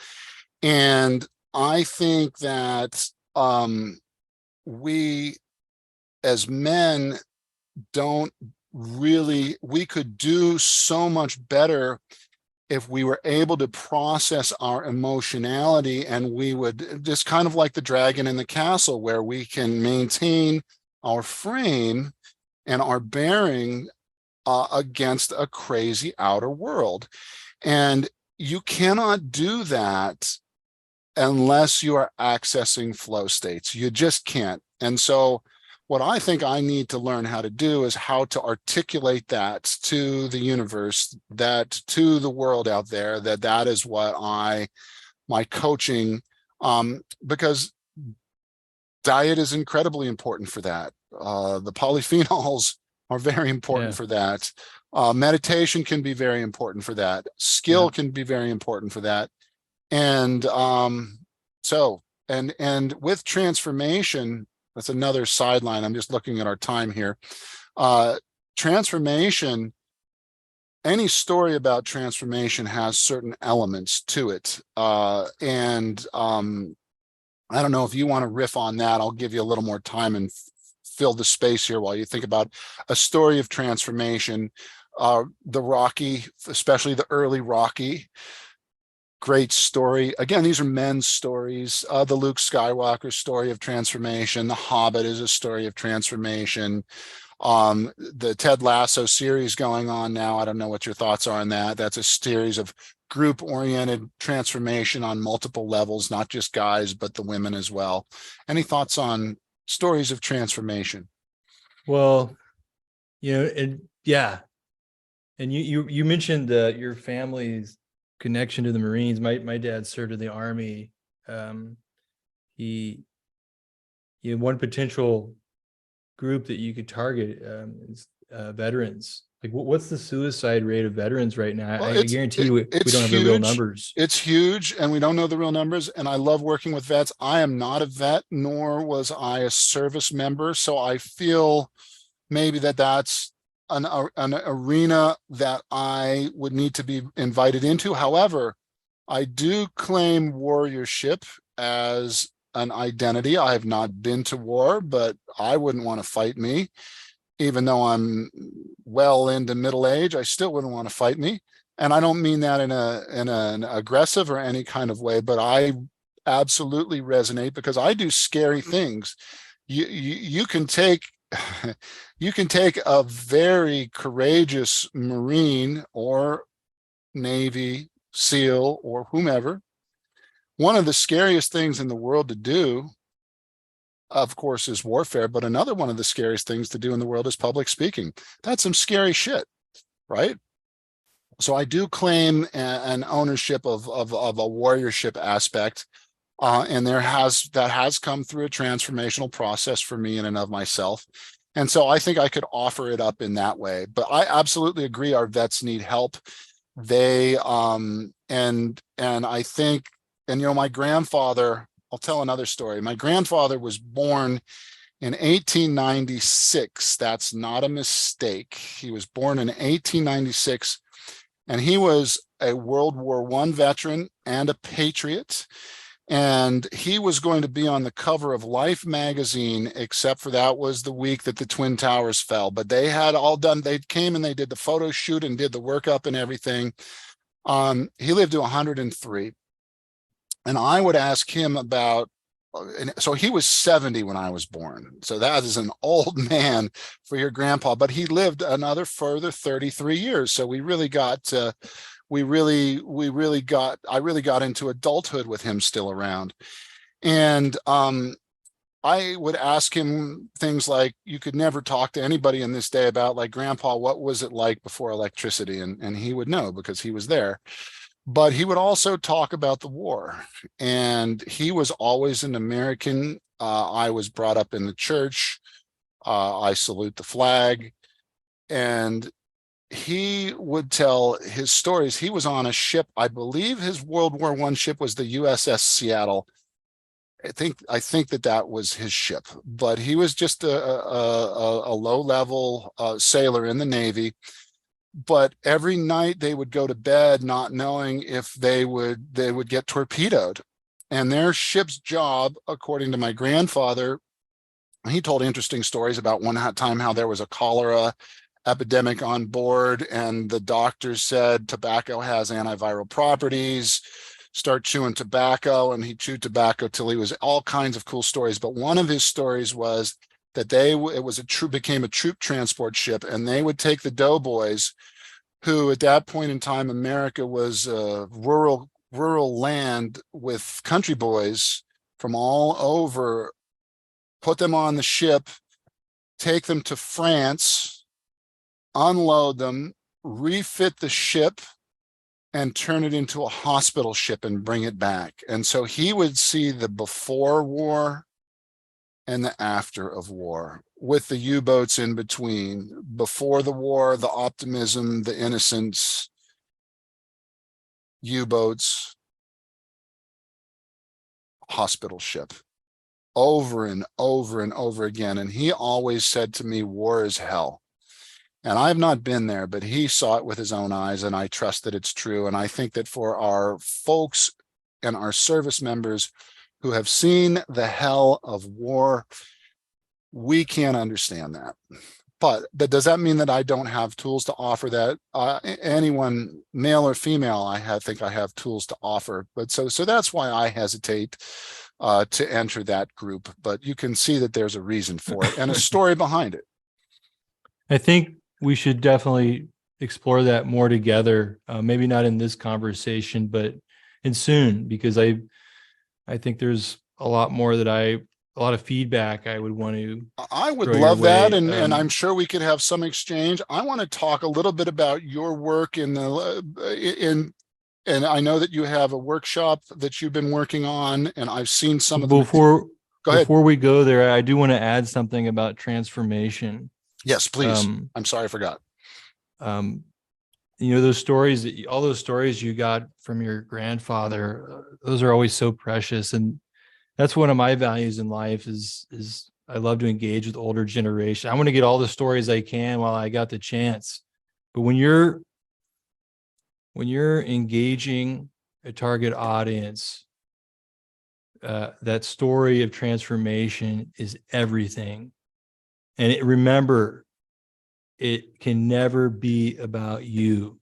And I think that we as men we could do so much better if we were able to process our emotionality, and we would just kind of like the dragon in the castle, where we can maintain our frame and our bearing against a crazy outer world. And you cannot do that unless you are accessing flow states. You just can't. And so What I think I need to learn how to do is how to articulate that to the universe, that to the world out there, that is what my coaching, because diet is incredibly important for that. The polyphenols are very important Yeah. for that. Meditation can be very important for that. Yeah. Skill can be very important for that. And and with transformation, that's another sideline. I'm just looking at our time here. Transformation, any story about transformation has certain elements to it. I don't know if you want to riff on that. I'll give you a little more time and fill the space here while you think about a story of transformation. The Rocky, especially the early Rocky, great story. Again, these are men's stories. The Luke Skywalker story of transformation. The Hobbit is a story of transformation. The Ted Lasso series going on now. I don't know what your thoughts are on that. That's a series of group-oriented transformation on multiple levels, not just guys, but the women as well. Any thoughts on stories of transformation? Well, and yeah, and you mentioned your family's connection to the Marines. My dad served in the Army. He, one potential group that you could target is veterans. Like, what's the suicide rate of veterans right now? Well, I guarantee you, we it's don't have the real huge. numbers. It's huge, and we don't know the real numbers. And I love working with vets. I am not a vet, nor was I a service member, so I feel maybe that's an arena that I would need to be invited into. However, I do claim warriorship as an identity. I have not been to war, but I wouldn't want to fight me. Even though I'm well into middle age, I still wouldn't want to fight me. And I don't mean that in an aggressive or any kind of way, but I absolutely resonate because I do scary things. You can take you can take a very courageous Marine or Navy SEAL or whomever. One of the scariest things in the world to do, of course, is warfare, but another one of the scariest things to do in the world is public speaking. That's some scary shit, right? So I do claim an ownership of a warriorship aspect, and that has come through a transformational process for me in and of myself. And so I think I could offer it up in that way. But I absolutely agree our vets need help. They and I think, and my grandfather, I'll tell another story. My grandfather was born in 1896. That's not a mistake. He was born in 1896, and he was a World War I veteran and a patriot. And he was going to be on the cover of Life magazine, except for that was the week that the Twin Towers fell. But they had all done, they came and they did the photo shoot and did the workup and everything. He lived to 103. And I would ask him about, and so he was 70 when I was born. So that is an old man for your grandpa, but he lived another further 33 years. So we really got, I really got into adulthood with him still around. And I would ask him things like, you could never talk to anybody in this day about, like, Grandpa, what was it like before electricity? And he would know because he was there. But he would also talk about the war. And he was always an American. I was brought up in the church. I salute the flag. And he would tell his stories. He was on a ship. I believe his World War I ship was the USS Seattle. I think that was his ship, but he was just a low-level sailor in the Navy. But every night they would go to bed not knowing if they would get torpedoed. And their ship's job, according to my grandfather, he told interesting stories about one time how there was a cholera epidemic on board, and the doctor said tobacco has antiviral properties, start chewing tobacco, and he chewed tobacco till he was all kinds of cool stories. But one of his stories was that became a troop transport ship, and they would take the doughboys, who at that point in time America was rural land with country boys from all over, put them on the ship, take them to France, unload them, refit the ship, and turn it into a hospital ship and bring it back. And so he would see the before war and the after of war, with the U-boats in between. Before the war, the optimism, the innocence, U-boats, hospital ship, over and over and over again. And he always said to me, war is hell. And I've not been there, but he saw it with his own eyes, and I trust that it's true. And I think that for our folks and our service members who have seen the hell of war, we can't understand that. But does that mean that I don't have tools to offer that? Anyone, male or female, think I have tools to offer. But so that's why I hesitate to enter that group. But you can see that there's a reason for it and a story behind it. I think we should definitely explore that more together. Maybe not in this conversation, but in soon, because I think there's a lot more that a lot of feedback I would want to. I would love that, and I'm sure we could have some exchange. I want to talk a little bit about your work and I know that you have a workshop that you've been working on, and I've seen some of them. Before we go there, I do want to add something about transformation. Yes, please. I'm sorry, I forgot. Those stories all those stories you got from your grandfather, those are always so precious. And that's one of my values in life is I love to engage with older generation. I want to get all the stories I can while I got the chance. But when you're engaging a target audience, that story of transformation is everything. And remember, it can never be about you.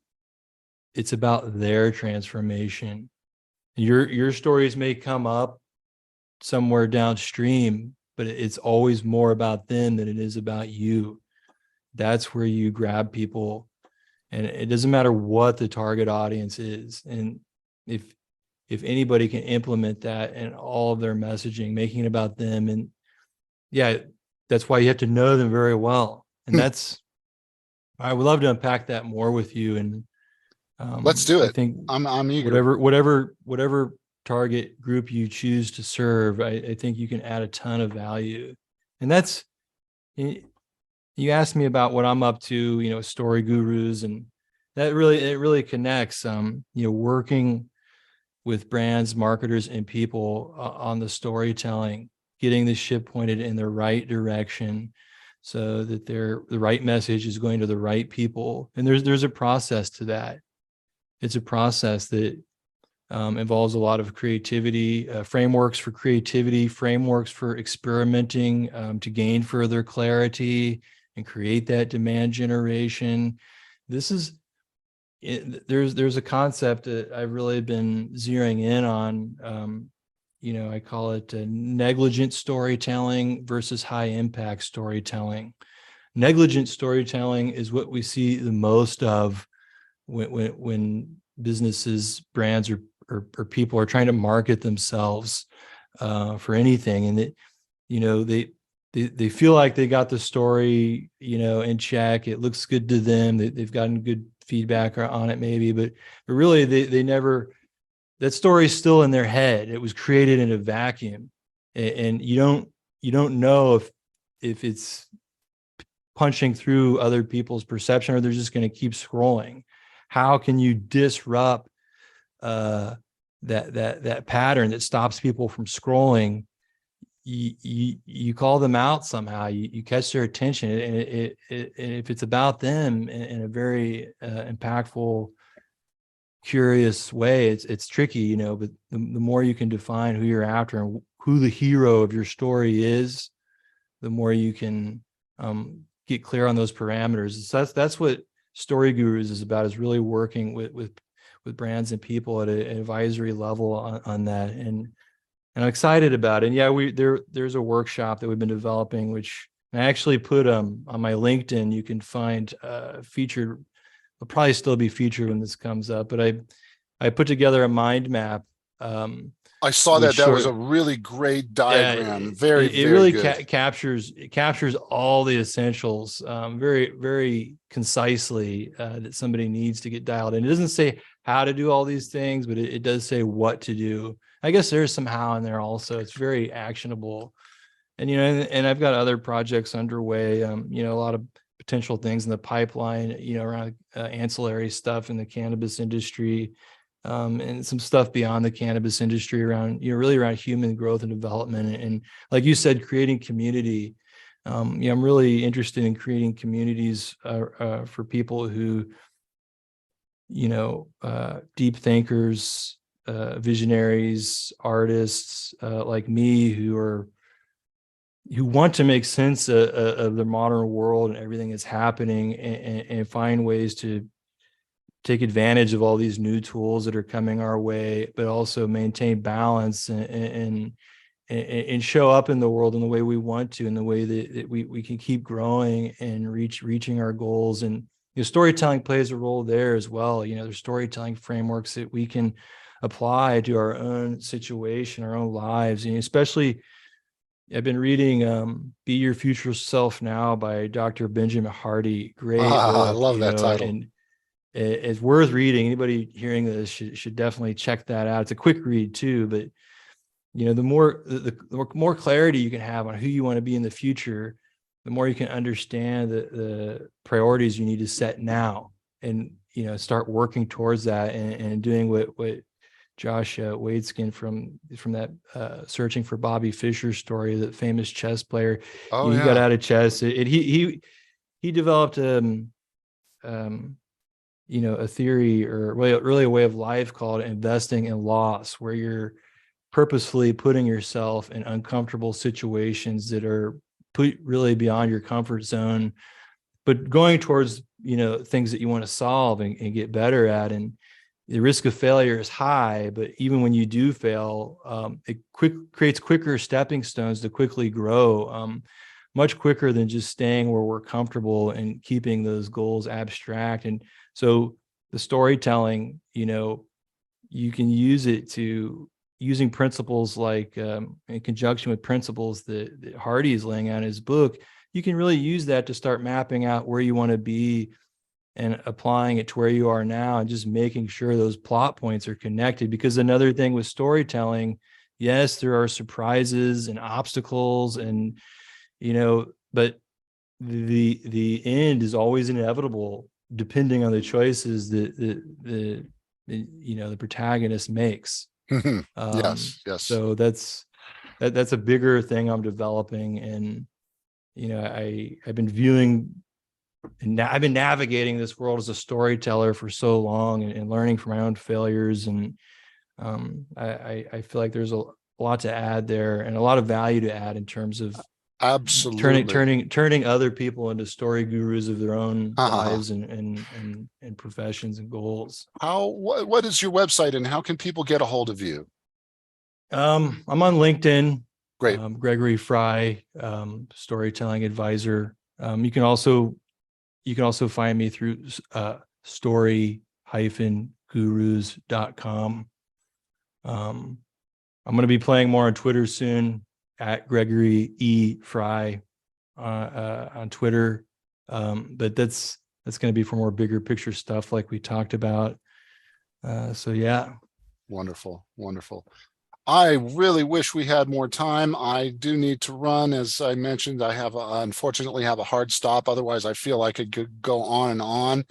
It's about their transformation. Your stories may come up somewhere downstream, but it's always more about them than it is about you. That's where you grab people. And it doesn't matter what the target audience is. And if anybody can implement that in all of their messaging, making it about them, and that's why you have to know them very well. And I would love to unpack that more with you. And let's do it. I think I'm eager. Whatever target group you choose to serve, I think you can add a ton of value. And that's, you asked me about what I'm up to, story gurus, and it really connects. Working with brands, marketers, and people on the storytelling, getting the ship pointed in the right direction so that the right message is going to the right people. And there's a process to that. It's a process that involves a lot of creativity, frameworks for creativity, frameworks for experimenting to gain further clarity and create that demand generation. There's a concept that I've really been zeroing in on. I call it negligent storytelling versus high impact storytelling. Negligent storytelling is what we see the most of when businesses, brands, or people are trying to market themselves for anything, and they feel like they got the story in check. It looks good to them. They've gotten good feedback on it maybe, but really they never. That story is still in their head. It was created in a vacuum, and you don't know if it's punching through other people's perception, or they're just going to keep scrolling. How can you disrupt that pattern that stops people from scrolling? You call them out somehow. You catch their attention, and if it's about them in a very impactful, curious way, it's tricky, but the more you can define who you're after and who the hero of your story is, the more you can get clear on those parameters. So that's what Story Gurus is about, is really working with brands and people at an advisory level on that. And I'm excited about it. And there's a workshop that we've been developing, which I actually put on my LinkedIn. You can find featured. Will probably still be featured when this comes up, but I put together a mind map I saw which that. That was a sort really great yeah, diagram. Very, it very really good. captures all the essentials very, very concisely that somebody needs to get dialed in. It doesn't say how to do all these things, but it does say what to do. I guess there's some how in there also. It's very actionable. And, and I've got other projects underway, a lot of potential things in the pipeline, around ancillary stuff in the cannabis industry, and some stuff beyond the cannabis industry around, really around human growth and development. And like you said, creating community. I'm really interested in creating communities for people who, deep thinkers, visionaries, artists like me who want to make sense of the modern world and everything that's happening, and find ways to take advantage of all these new tools that are coming our way, but also maintain balance and show up in the world in the way we want to, in the way that we can keep growing and reaching our goals. And storytelling plays a role there as well. There's storytelling frameworks that we can apply to our own situation, our own lives, and especially I've been reading Be Your Future Self Now by Dr. Benjamin Hardy. Great I book, love that title. and it's worth reading. Anybody hearing this should definitely check that out. It's a quick read too, but the more clarity you can have on who you want to be in the future, the more you can understand the priorities you need to set now, and start working towards that, and doing what Josh Waitzkin from that Searching for Bobby Fischer story, that famous chess player. Oh, He got yeah. out of chess. He developed a theory, or really a way of life called investing in loss, where you're purposefully putting yourself in uncomfortable situations that are put really beyond your comfort zone, but going towards things that you want to solve and get better at. And the risk of failure is high, but even when you do fail, it creates quicker stepping stones to quickly grow, much quicker than just staying where we're comfortable and keeping those goals abstract. And so the storytelling, you can use it to using principles like in conjunction with principles that Hardy is laying out in his book. You can really use that to start mapping out where you want to be and applying it to where you are now, and just making sure those plot points are connected. Because another thing with storytelling, yes, there are surprises and obstacles, and but the end is always inevitable, depending on the choices that the protagonist makes. Yes. So that's a bigger thing I'm developing. And I've been viewing, and I've been navigating this world as a storyteller for so long, and learning from my own failures. And I feel like there's a lot to add there, and a lot of value to add in terms of Absolutely. turning other people into story gurus of their own Uh-huh. lives and professions and goals. What is your website, and how can people get a hold of you? I'm on LinkedIn, Great. Gregory Frye, storytelling advisor. You can also find me through story-gurus.com. I'm going to be playing more on Twitter soon, at Gregory E. Frye on Twitter. But that's going to be for more bigger picture stuff like we talked about. So yeah. Wonderful. Wonderful. I really wish we had more time. I do need to run. As I mentioned, I unfortunately have a hard stop. Otherwise, I feel like I could go on and on.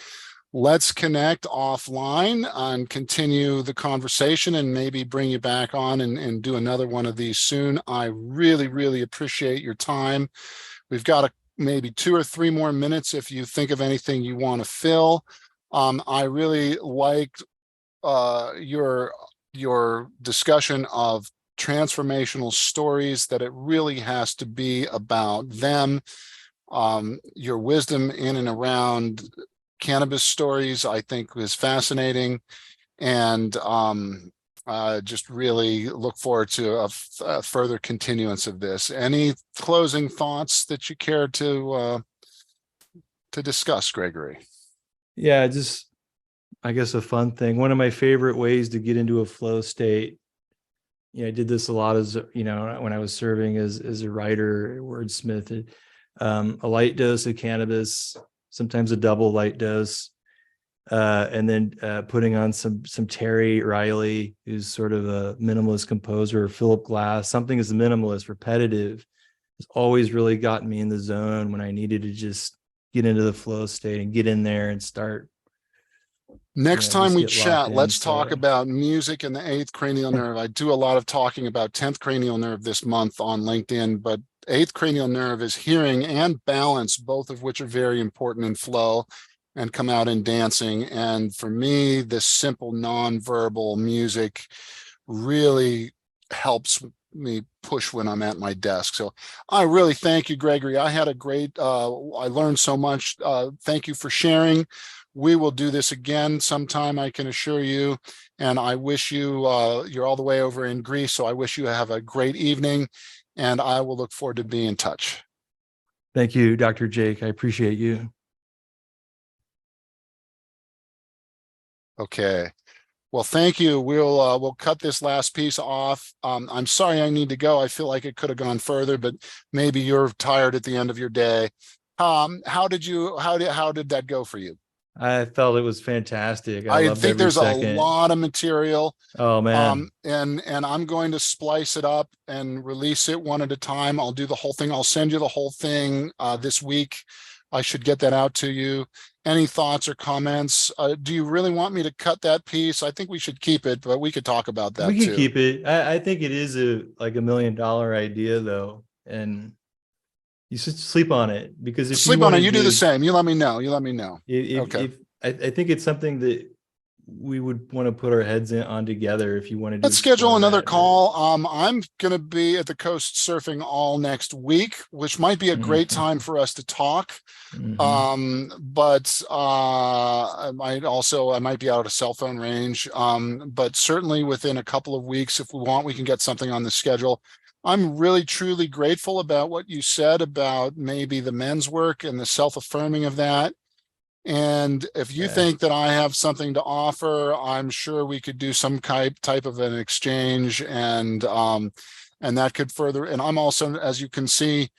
Let's connect offline and continue the conversation, and maybe bring you back on and do another one of these soon. I really, really appreciate your time. We've got maybe 2 or 3 more minutes if you think of anything you want to fill. I really liked your discussion of transformational stories, that it really has to be about them. Your wisdom in and around cannabis stories, I think, is fascinating, and just really look forward to a further continuance of this. Any closing thoughts that you care to discuss, Gregory? Yeah, just, I guess, a fun thing. One of my favorite ways to get into a flow state I did this a lot as, when I was serving as a writer, wordsmith, a light dose of cannabis, sometimes a double light dose, and then putting on some Terry Riley, who's sort of a minimalist composer, Philip Glass, something as minimalist, repetitive, has always really gotten me in the zone when I needed to just get into the flow state and get in there and start, Next time just we get locked chat, in. let's talk So about music and the eighth cranial nerve. I do a lot of talking about 10th cranial nerve this month on LinkedIn, but eighth cranial nerve is hearing and balance, both of which are very important in flow and come out in dancing. And for me, this simple nonverbal music really helps me push when I'm at my desk. So I really thank you, Gregory. I had a great, I learned so much. Thank you for sharing. We will do this again sometime, I can assure you. And I wish you, you're all the way over in Greece, so I wish you have a great evening, and I will look forward to being in touch. thank you, Dr. Jake. I appreciate you. Okay. Well, thank you. We'll cut this last piece off. I'm sorry I need to go. I feel like it could have gone further, but maybe you're tired at the end of your day. How did that go for you? I felt it was fantastic. I I loved think every there's a second. lot of material. Oh man. And I'm going to splice it up and release it one at a time. I'll do the whole thing. I'll send you the whole thing this week. I should get that out to you. Any thoughts or comments? Do you really want me to cut that piece? I think we should keep it, but we could talk about We that could too. keep it. I think it is $1 million idea though. And you should sleep on it, because if you Sleep on it. wanted You do the to, same. You let me know. You let me know. Okay. if I think it's something that we would want to put our heads on together if you wanted to Let's schedule explore another that. Or call. I'm going to be at the coast surfing all next week, which might be a great time for us to talk. But I might be out of cell phone range. But certainly within a couple of weeks, if we want, we can get something on the schedule. I'm really truly grateful about what you said about maybe the men's work and the self-affirming of that. And if you Yeah. think that I have something to offer, I'm sure we could do some type of an exchange, and that could further. And I'm also, as you can see,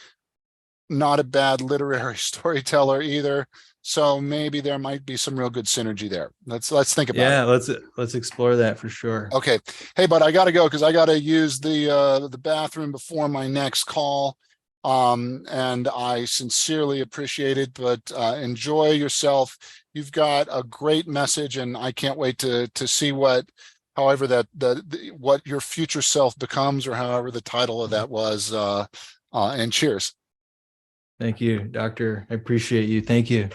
not a bad literary storyteller either. So maybe there might be some real good synergy there. Let's think about it. Yeah, let's explore that for sure. Okay. Hey, but I gotta go because I gotta use the bathroom before my next call. And I sincerely appreciate it, but enjoy yourself. You've got a great message, and I can't wait to see however what your future self becomes, or however the title of that was. And cheers. Thank you, doctor. I appreciate you. Thank you.